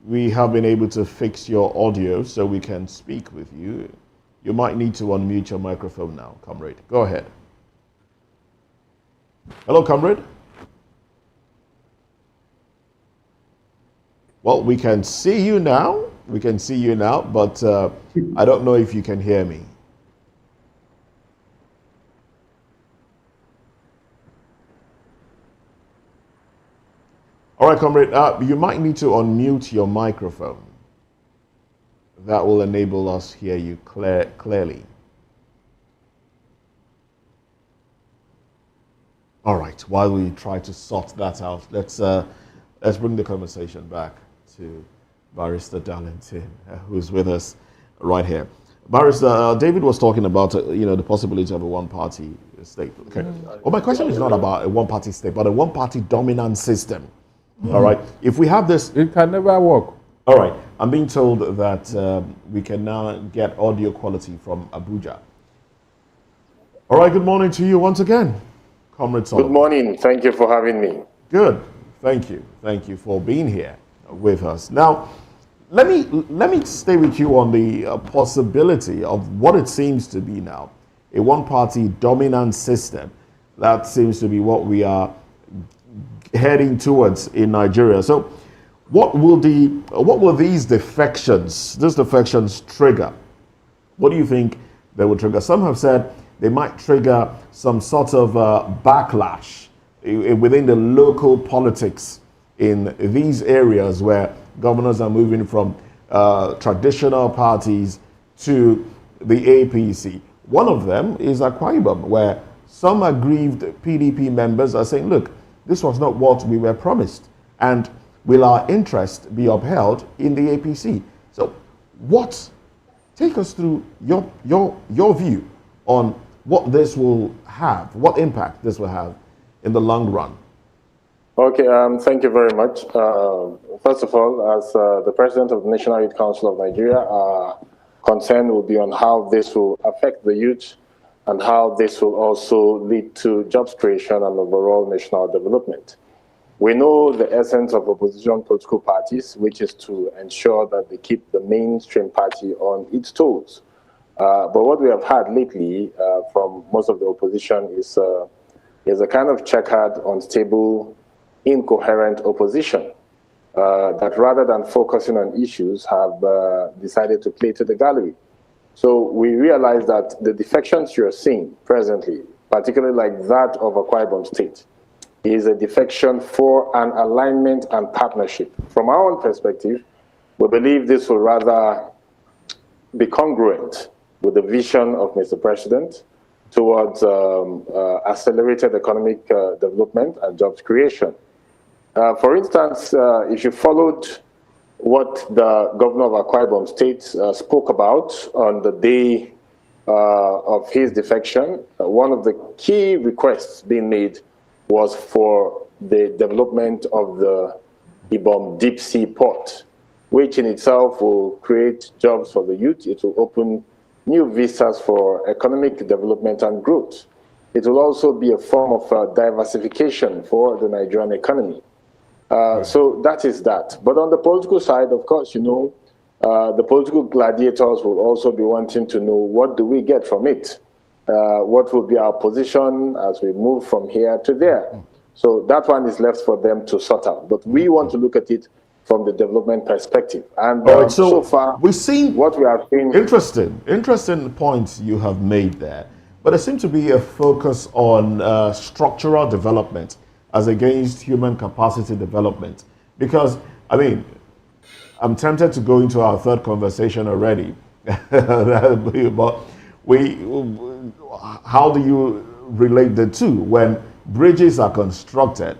we have been able to fix your audio so we can speak with you. You might need to unmute your microphone now, Comrade. Go ahead. Hello, Comrade. Well, we can see you now. We can see you now, but I don't know if you can hear me. All right, Comrade, you might need to unmute your microphone. That will enable us to hear you clearly. All right, while we try to sort that out, let's bring the conversation back to Barrister Darlington, who's with us right here. Barrister, David was talking about the possibility of a one-party state. Okay. Well, my question is not about a one-party state, but a one-party dominant system. All right. If we have this, it can never work. All right. I'm being told that we can now get audio quality from Abuja. All right. Good morning to you once again, Comrade Solomon. Good morning. Thank you for having me. Good. Thank you. Thank you for being here with us. Now, let me stay with you on the possibility of what it seems to be now, a one-party dominant system. That seems to be what we are heading towards in Nigeria. So what will these defections trigger? What do you think they will trigger? Some have said they might trigger some sort of backlash within the local politics in these areas where governors are moving from traditional parties to the APC. One of them is Akwa Ibom, where some aggrieved PDP members are saying, look, this was not what we were promised. And will our interest be upheld in the APC? So take us through your view on what this will have, what impact this will have in the long run. Okay, thank you very much. First of all, as the president of the National Youth Council of Nigeria, our concern will be on how this will affect the youth and how this will also lead to jobs creation and overall national development. We know the essence of opposition political parties, which is to ensure that they keep the mainstream party on its toes. But what we have had lately from most of the opposition is a kind of checkered, unstable, incoherent opposition that rather than focusing on issues have decided to play to the gallery. So we realize that the defections you're seeing presently, particularly like that of Akwa Ibom State, is a defection for an alignment and partnership. From our own perspective, we believe this will rather be congruent with the vision of Mr. President towards accelerated economic development and jobs creation. For instance, if you followed what the governor of Akwa Ibom State spoke about on the day of his defection, one of the key requests being made was for the development of the Ibom deep sea port, which in itself will create jobs for the youth. It will open new vistas for economic development and growth. it will also be a form of diversification for the Nigerian economy. So that is that. But on the political side, of course, you know, the political gladiators will also be wanting to know, what do we get from it? What will be our position as we move from here to there? So that one is left for them to sort out. But we want to look at it from the development perspective. And All right, so far, we've seen what we have seen. Interesting points you have made there. But there seems to be a focus on structural development as against human capacity development. Because, I mean, I'm tempted to go into our third conversation already. But how do you relate the two when bridges are constructed,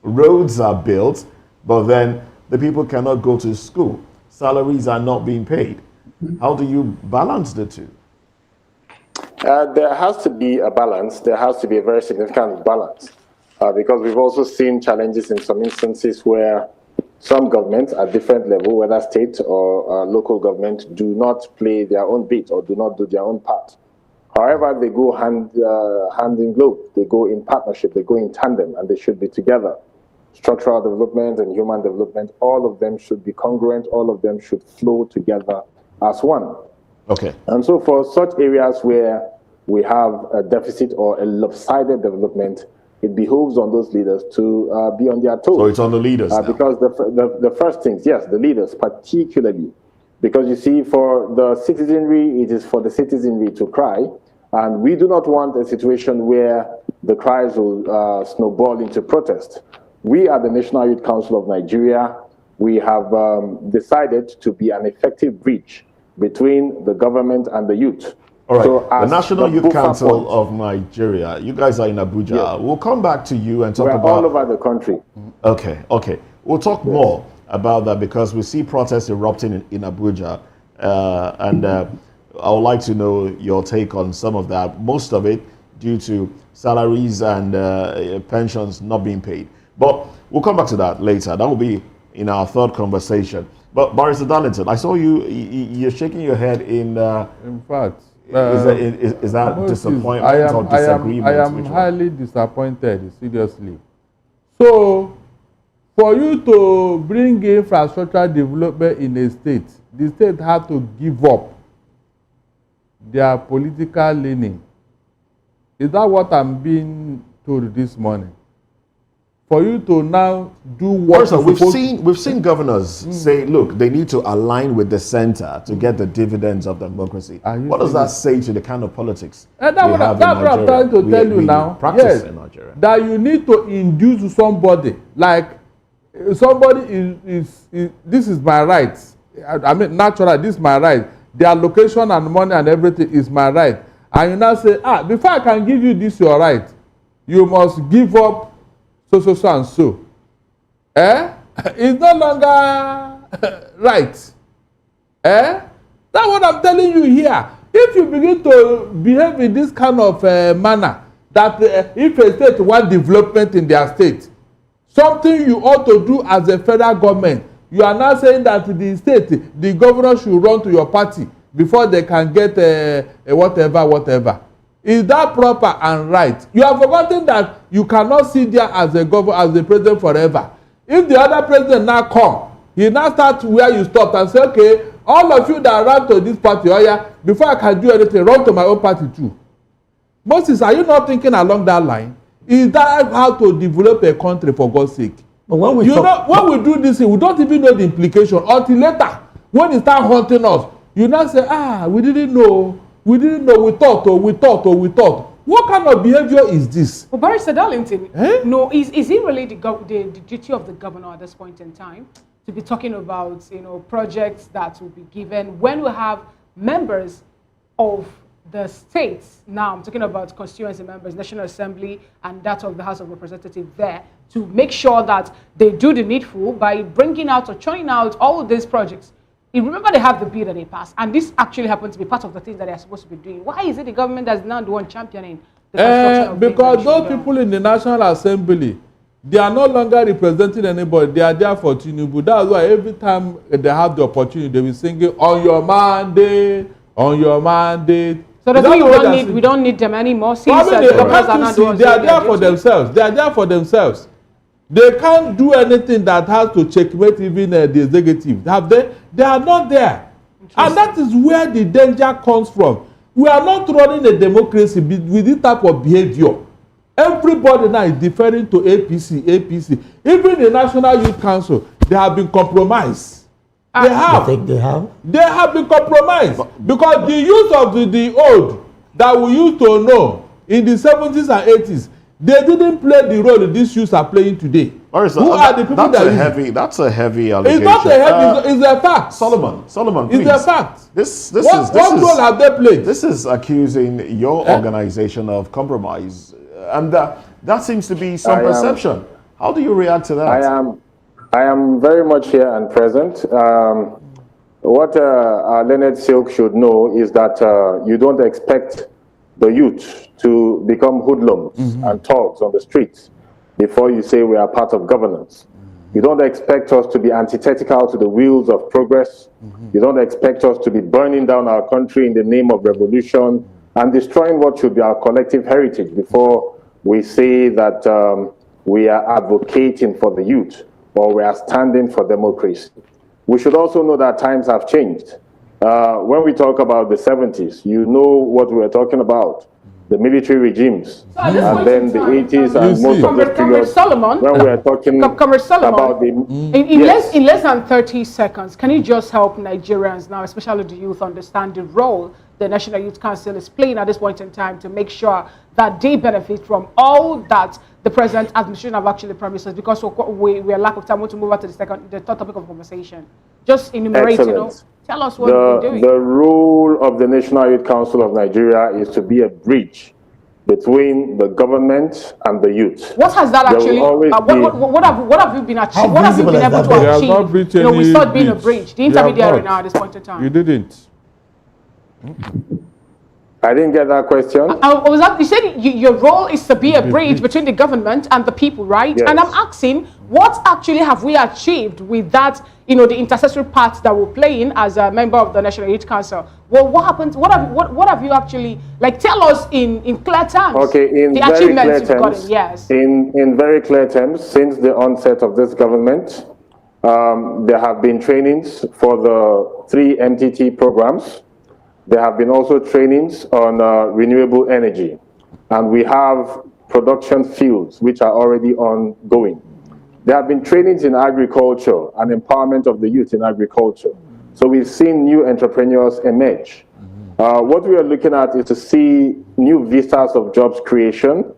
roads are built, but then the people cannot go to school, salaries are not being paid? How do you balance the two? There has to be a balance. There has to be a very significant balance, because we've also seen challenges in some instances where some governments at different level, whether state or local government, do not play their own bit or do not do their own part. However, they go hand in glove. They go in partnership. They go in tandem, and they should be together. Structural development and human development, all of them should be congruent. All of them should flow together as one. Okay. And so for such areas where we have a deficit or a lopsided development, it behooves on those leaders to be on their toes. So it's on the leaders now. Because the first things, yes, the leaders particularly. Because you see, for the citizenry, it is for the citizenry to cry. And we do not want a situation where the cries will snowball into protest. We at the National Youth Council of Nigeria, we have decided to be an effective bridge between the government and the youth. All right, So the National Youth buffer Council point- of Nigeria, you guys are in Abuja. Yes. We'll come back to you and talk We're about... all over the country. Okay. We'll talk more about that because we see protests erupting in Abuja. I would like to know your take on some of that. Most of it due to salaries and pensions not being paid. But we'll come back to that later. That will be in our third conversation. But Barrister Darlington, I saw you're shaking your head in fact, is that Moses, disappointment or disagreement? I am highly disappointed, seriously. So, for you to bring infrastructure development in a state, the state had to give up their political leaning. Is that what I'm being told this morning? For you to now do what we've seen governors say, look, they need to align with the center to get the dividends of democracy. What does that say to the kind of politics that's what I'm trying to tell you now. Practice in Nigeria. That you need to induce somebody, like somebody is this is my right. I mean, naturally, this is my right. The allocation and money and everything is my right. And you now say, before I can give you this, your right, you must give up so and so. It's no longer right. That's what I'm telling you here. If you begin to behave in this kind of manner, that if a state wants development in their state, something you ought to do as a federal government, you are now saying that the state, the governor should run to your party before they can get whatever. Is that proper and right? You have forgotten that you cannot sit there as a governor, as the president forever. If the other president now come, he now starts where you stopped and say, okay, all of you that run to this party, before I can do anything, run to my own party too. Moses, are you not thinking along that line? Is that how to develop a country, for God's sake? But when we when we do this, we don't even know the implication until later. When it start haunting us, you now say, we didn't know, we thought. What kind of behavior is this? Well, Barrister Darlington, no, is it really the duty of the governor at this point in time to be talking about, projects that will be given when we have members of the states, now I'm talking about constituency members, National Assembly, and that of the House of Representatives there, to make sure that they do the needful by bringing out or churning out all of these projects. You remember they have the bill that they passed, and this actually happened to be part of the things that they're supposed to be doing. Why is it the government that's now the one championing the construction of because those people in the National Assembly, they are no longer representing anybody. They are there for Tinubu. That's why every time they have the opportunity, they will be singing, on your mandate, on your mandate. So does mean we don't need them anymore? Since they are there for themselves. They are there for themselves. They can't do anything that has to checkmate even the executive. Have they? They are not there. And that is where the danger comes from. We are not running a democracy with this type of behavior. Everybody now is deferring to APC. Even the National Youth Council, they have been compromised. They have. You think they have? They have been compromised because the use of the old that we used to know in the 70s and 80s, they didn't play the role these youths are playing today. Who are the people That's a heavy allegation. It's not a heavy, it's a fact. Solomon, please. It's a fact. What role have they played? This is accusing your organization of compromise, and that seems to be some perception. How do you react to that? I am very much here and present. What Leonard Silk should know is that you don't expect the youth to become hoodlums and thugs on the streets before you say we are part of governance. You don't expect us to be antithetical to the wheels of progress. You don't expect us to be burning down our country in the name of revolution and destroying what should be our collective heritage before we say that we are advocating for the youth or we are standing for democracy. We should also know that times have changed. When we talk about the 70s, you know what we were talking about. The military regimes, and then the 80s and most of the periods when we are talking about the... In less than 30 seconds, can you just help Nigerians now, especially the youth, understand the role the National Youth Council is playing at this point in time to make sure that they benefit from all that the present administration have actually promised us? Because we are lack of time. I want to move on to the third topic of conversation. Just enumerate, tell us what we're doing. The role of the National Youth Council of Nigeria is to be a bridge between the government and the youth. What has that actually? What have you been achieving? What have you been able to achieve? We start being a bridge. The intermediary now at this point in time. You didn't. I didn't get that question. You said your role is to be a bridge between the government and the people, right? Yes. And I'm asking, what actually have we achieved with that, the intercessory part that we're playing as a member of the National Youth Council? Well, what happened? What have you actually, tell us in clear terms. Okay, in the very achievements clear you've terms, gotten, yes. In very clear terms, since the onset of this government, there have been trainings for the 3 MTT programs. There have been also trainings on renewable energy, and we have production fields which are already ongoing. There have been trainings in agriculture and empowerment of the youth in agriculture. So we've seen new entrepreneurs emerge. What we are looking at is to see new vistas of jobs creation,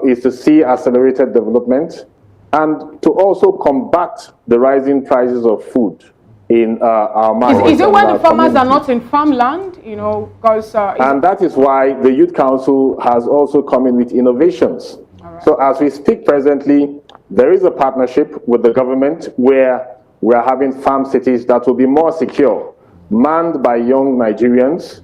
is to see accelerated development, and to also combat the rising prices of food in our markets. Is it why the farmers are not in farmland? Because and that is why the Youth Council has also come in with innovations. So as we speak presently, there is a partnership with the government where we are having farm cities that will be more secure, manned by young Nigerians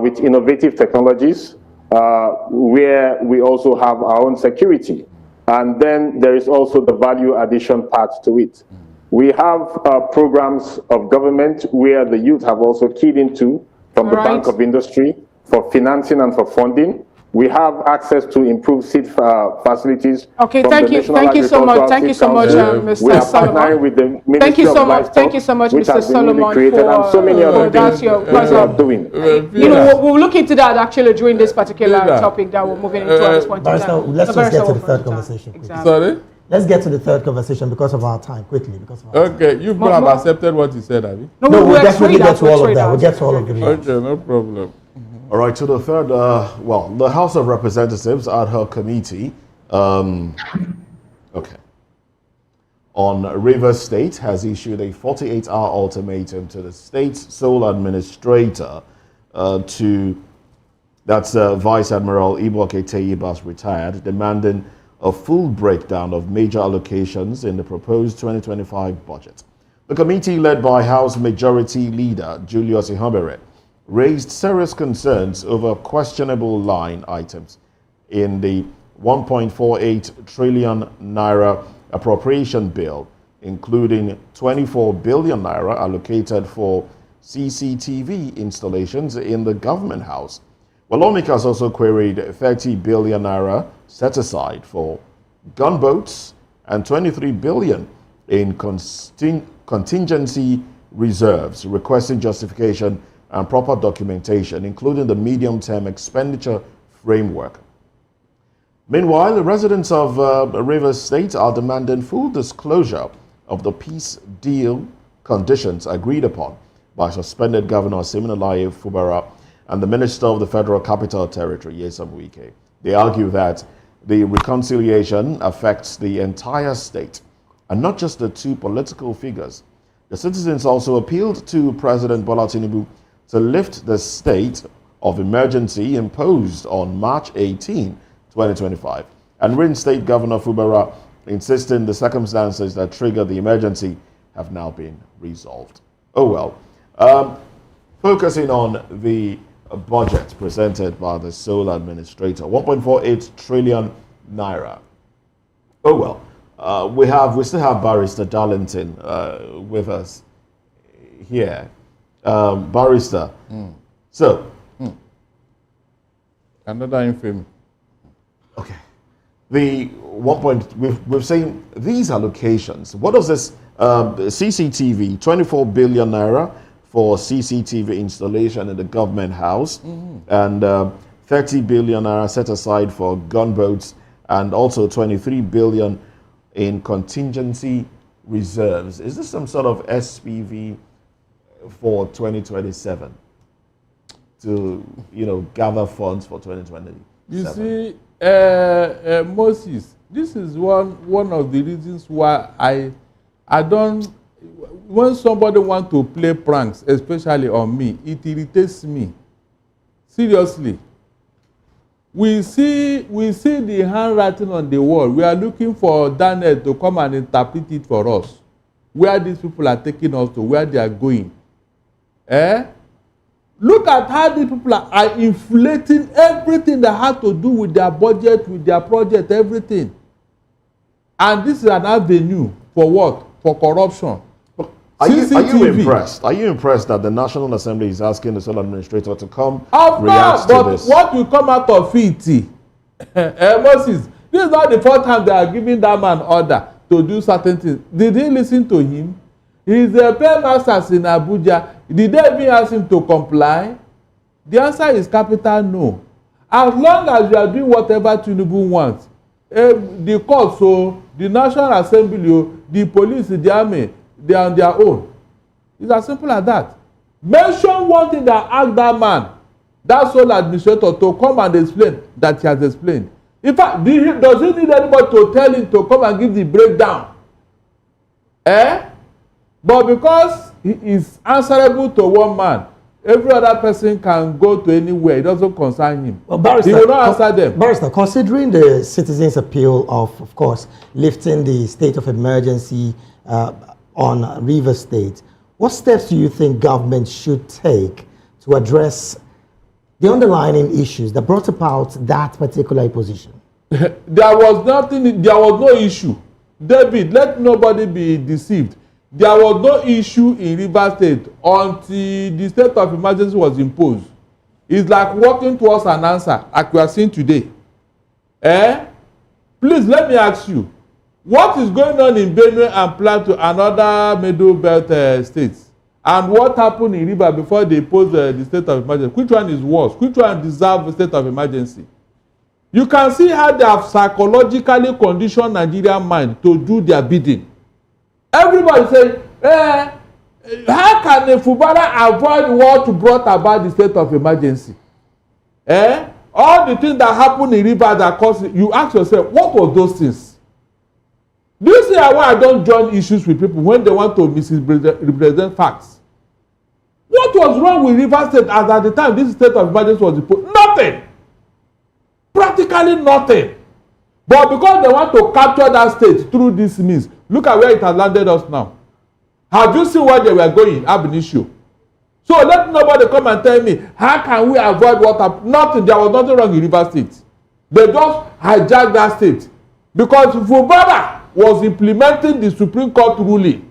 with innovative technologies, where we also have our own security. And then there is also the value addition part to it. We have programs of government where the youth have also keyed into from the Bank of Industry for financing and for funding. We have access to improved seed facilities. Okay, thank you so much. Thank you so much, Mr. We are Solomon. partnering with the Ministry of Livestock, thank you so much, Mr. Solomon, and so many other things we are doing. We'll look into that actually during this particular topic that we're moving into at this point in time. Let's just get to the third conversation. Exactly. Sorry? Let's get to the third conversation because of our time, quickly. Okay, you have accepted what he said, have you? No, we'll definitely get to all of that. We'll get to all of the reasons. Okay, no problem. All right, to the third, the House of Representatives ad hoc committee, on Rivers State has issued a 48-hour ultimatum to the state's sole administrator that's Vice Admiral Iboke Teyibas retired, demanding a full breakdown of major allocations in the proposed 2025 budget. The committee, led by House Majority Leader Julius Ihambere, raised serious concerns over questionable line items in the 1.48 trillion naira appropriation bill, including 24 billion naira allocated for CCTV installations in the government house. Well, lawmakers also queried 30 billion naira set aside for gunboats and 23 billion in contingency reserves, requesting justification and proper documentation, including the medium-term expenditure framework. Meanwhile, the residents of Rivers State are demanding full disclosure of the peace deal conditions agreed upon by suspended Governor Siminalayi Fubara and the Minister of the Federal Capital Territory, Nyesom Wike. They argue that the reconciliation affects the entire state and not just the two political figures. The citizens also appealed to President Bola Tinubu to lift the state of emergency imposed on March 18, 2025, and reinstate Governor Fubara, insisting the circumstances that triggered the emergency have now been resolved. Oh well. Focusing on the budget presented by the sole administrator, 1.48 trillion naira. Oh well. We still have Barrister Darlington with us here. Barrister. So. Another infamy. Okay. The 1 point, we've seen these allocations. What does this CCTV, 24 billion naira for CCTV installation in the government house, and 30 billion naira set aside for gunboats, and also 23 billion in contingency reserves. Is this some sort of SPV for 2027 to, gather funds for 2027? You see, Moses, this is one of the reasons why I don't, when somebody wants to play pranks, especially on me, it irritates me. Seriously. We see the handwriting on the wall. We are looking for Daniel to come and interpret it for us. Where these people are taking us to, where they are going. Look at how these people are inflating everything that has to do with their budget, with their project, everything. And this is an avenue for what? For corruption. Are you impressed? Are you impressed that the National Assembly is asking the sole administrator to come react to this? What will come out of it? Moses, this is not the first time they are giving that man order to do certain things. Did he listen to him? He's a paymaster in Abuja. Did they even ask him to comply? The answer is capital no. As long as you are doing whatever Tinubu wants, the courts, the National Assembly, the police, the army, they are on their own. It's as simple as that. Mention one thing that asked that man, that sole administrator, to come and explain that he has explained. In fact, does he need anybody to tell him to come and give the breakdown? But because he is answerable to one man, every other person can go to anywhere. It doesn't concern him. Well, Barrister, he will not answer them. Barrister, considering the citizens' appeal of course, lifting the state of emergency on Rivers State, what steps do you think government should take to address the underlying issues that brought about that particular position? There was no issue. David, let nobody be deceived. There was no issue in Rivers State until the state of emergency was imposed. It's like working towards an answer, like we are seeing today. Please, let me ask you, what is going on in Benue and Plateau and other middle belt states? And what happened in River before they imposed the state of emergency? Which one is worse? Which one deserves a state of emergency? You can see how they have psychologically conditioned Nigerian mind to do their bidding. Everybody say, how can a Fubara avoid what brought about the state of emergency? All the things that happened in River that caused it, you ask yourself, what were those things? Do you see why I don't join issues with people when they want to misrepresent facts? What was wrong with River State as at the time this state of emergency was imposed? Nothing. Practically nothing. But because they want to capture that state through this means, look at where it has landed us now. Have you seen where they were going? Ab initio. So let nobody come and tell me, how can we avoid what happened? Nothing. There was nothing wrong in River State. They just hijacked that state. Because Fubara was implementing the Supreme Court ruling.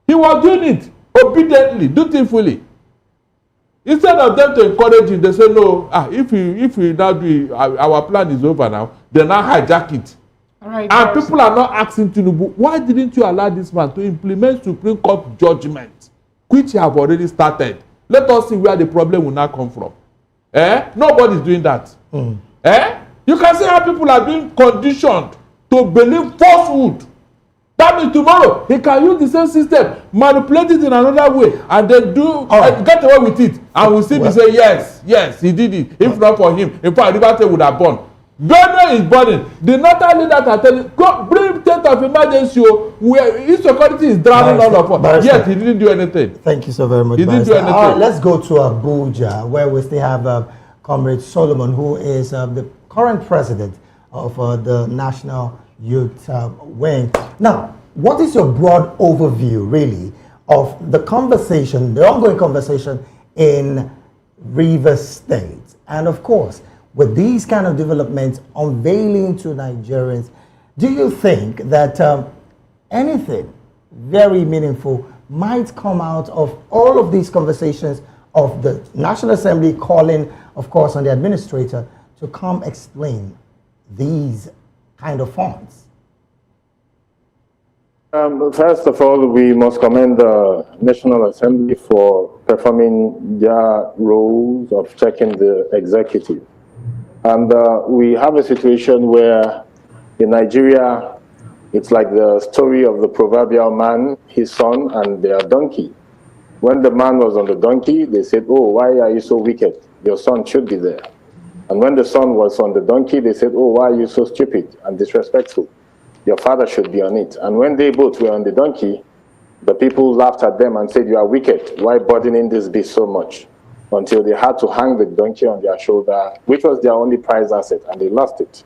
He was doing it. obediently, dutifully. Instead of them to encourage him, they say, no, if we now do it, our plan is over now, they now hijack it. Right, and people are not asking Tinubu, why didn't you allow this man to implement Supreme Court judgment, which you have already started? Let us see where the problem will now come from. Nobody's doing that. You can see how people are being conditioned to believe falsehood. That means tomorrow he can use the same system, manipulate it in another way, and then get away with it. And we'll still be saying, yes, he did it. If not for him, in fact, River State would have burned. Benue is burning. The northern leaders are telling, go bring state of emergency where insecurity is drowning all of us. Yet he didn't do anything. Thank you so very much. He didn't do anything. Let's go to Abuja, where we still have Comrade Solomon, who is the current president of the National Youth Wing. Now, what is your broad overview, really, of the conversation, the ongoing conversation in Rivers State? And of course, with these kind of developments unveiling to Nigerians, do you think that anything very meaningful might come out of all of these conversations of the National Assembly calling, of course, on the administrator to come explain these kind of funds? First of all, we must commend the National Assembly for performing their roles of checking the executive. And we have a situation where in Nigeria, it's like the story of the proverbial man, his son, and their donkey. When the man was on the donkey, they said, oh, why are you so wicked? Your son should be there. And when the son was on the donkey, they said, oh, why are you so stupid and disrespectful? Your father should be on it. And when they both were on the donkey, the people laughed at them and said, you are wicked. Why burdening this beast so much? Until they had to hang the donkey on their shoulder, which was their only prized asset, and they lost it.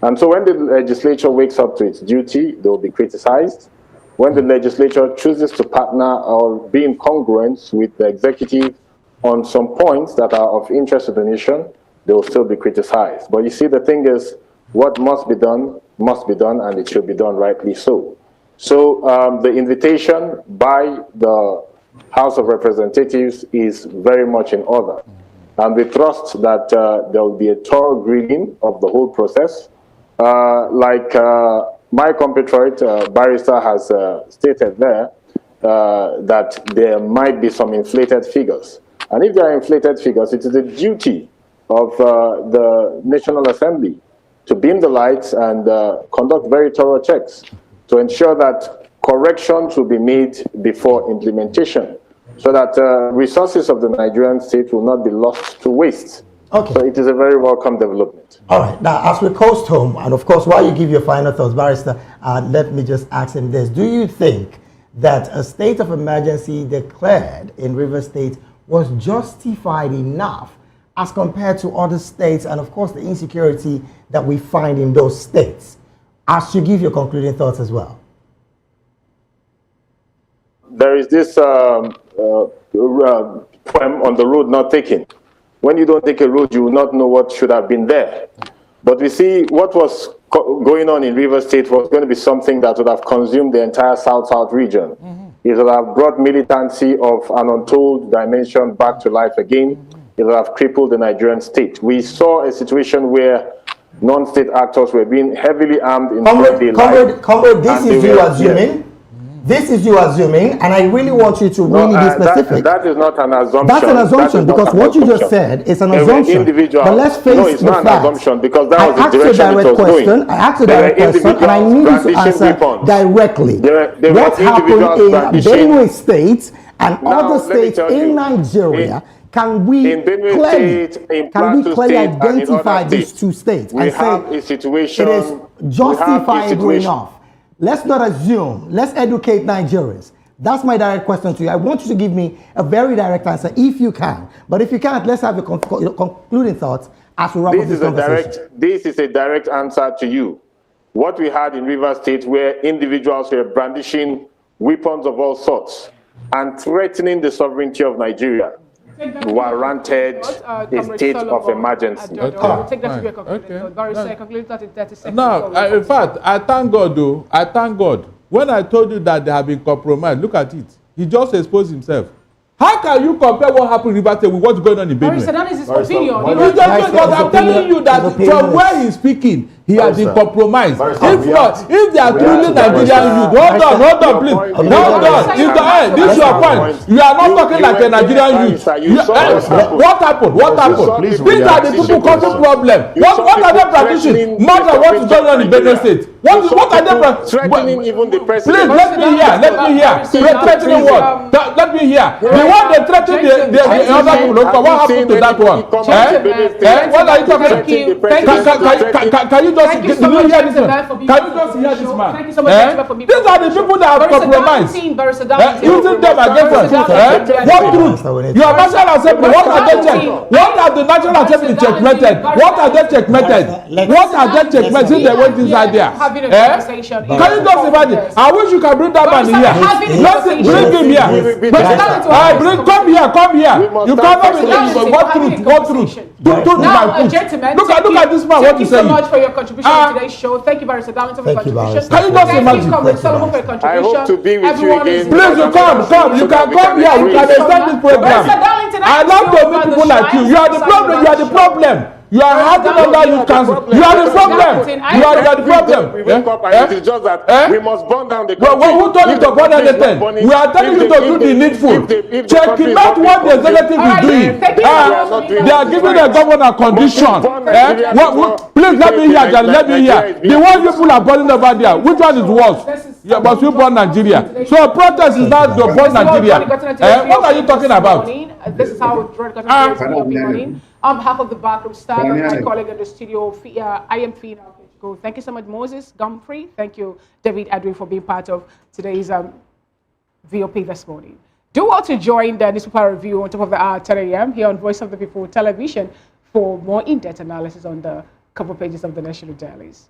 And so when the legislature wakes up to its duty, they will be criticized. When the legislature chooses to partner or be in congruence with the executive on some points that are of interest to the nation, they will still be criticized. But you see, the thing is, what must be done, and it should be done rightly so. So the invitation by the House of Representatives is very much in order. And we trust that there will be a thorough grilling of the whole process. Like my compatriot, barrister, has stated there, that there might be some inflated figures. And if there are inflated figures, it is the duty of the National Assembly to beam the lights and conduct very thorough checks to ensure that corrections will be made before implementation, so that resources of the Nigerian state will not be lost to waste. Okay. So it is a very welcome development. All right. Now, as we coast home, and of course, while you give your final thoughts, Barrister, let me just ask him this. Do you think that a state of emergency declared in Rivers State was justified enough as compared to other states, and of course, the insecurity that we find in those states? As you give your concluding thoughts as well. There is this poem on the road not taken. When you don't take a road, you will not know what should have been there. But we see what was going on in Rivers State was going to be something that would have consumed the entire South-South region. It would have brought militancy of an untold dimension back to life again. It would have crippled the Nigerian state. We saw a situation where non-state actors were being heavily armed in everyday life. Comrade, this is you assuming. This is you assuming, and I really want you to really be specific. That is not an assumption. That's an assumption, because what you just said is an assumption. But let's face no, it's the not fact. An assumption, because that was the direction it was going. I asked a direct question, and I need you to answer directly. What happened in Benue State and other states in Nigeria? Can we clearly identify these two states and say it is justifiable enough? Let's not assume. Let's educate Nigerians. That's my direct question to you. I want you to give me a very direct answer if you can. But if you can't, let's have your concluding thoughts as we wrap up this conversation. This is a direct answer to you. What we had in Rivers State, where individuals were brandishing weapons of all sorts and threatening the sovereignty of Nigeria, warranted a state of emergency. We'll take that to be a conclusion. Barrister, conclude that in 30 seconds. Now, in fact, I thank God, though. I thank God. When I told you that they have been compromised, look at it. He just exposed himself. How can you compare what happened in Rivers State with what's going on in Benue? Barrister, that is his opinion. I'm telling you that from where he's speaking, he has been compromised. If they are truly Nigerian youth, hold on, please. Hold on. This is your point. You are not talking like a Nigerian youth. What happened? These are the people causing problem. What are they practicing? More than what is going on in Benue State. What are they threatening even the president? Please, let me hear. Threatening what? Let me hear. The one they threatened the other people. What happened to that one? What are you talking about? Can you just hear this man? Can you just hear this man? Thank you so much for me. These are the people that have compromised. Using them against us. What truth? Your National Assembly, what are they checked? What are the National Assembly checkmated? What are they checkmated? What are they checkmated since they went inside there? Can you just imagine? I wish you can bring that man here. Let's bring him here. Come here. You cannot be what truth? Look at this man. What he's saying. Thank you so much for your contribution to today's show. Thank you, Barrister Darlington, for your contribution. Can you just imagine? Comrade Solomon, for your contribution. I hope to be with you again. Please, you come. You can come here. We can extend this program. I love to meet people like you. You are the problem. You are hiding under youth council. You are the problem. You are the problem. We wake up and it is just that we must burn down the country. Who told you to burn down the tent? We are telling you to do the needful. Checking out what the executive is doing. They are giving the governor condition. Please let me hear, Johnny. Let me hear. The one people are burning over there. Which one is worse? Yeah, but we burn Nigeria. So protest is not to burn Nigeria. What are you talking about? This is how running. On behalf of the backroom staff, my colleague in the studio, I am Fina. Thank you so much, Moses Gumfrey. Thank you, David Edwin, for being part of today's VOP this morning. Do well to join the newspaper review on top of the hour 10 a.m. here on Voice of the People television for more in-depth analysis on the cover pages of the national dailies.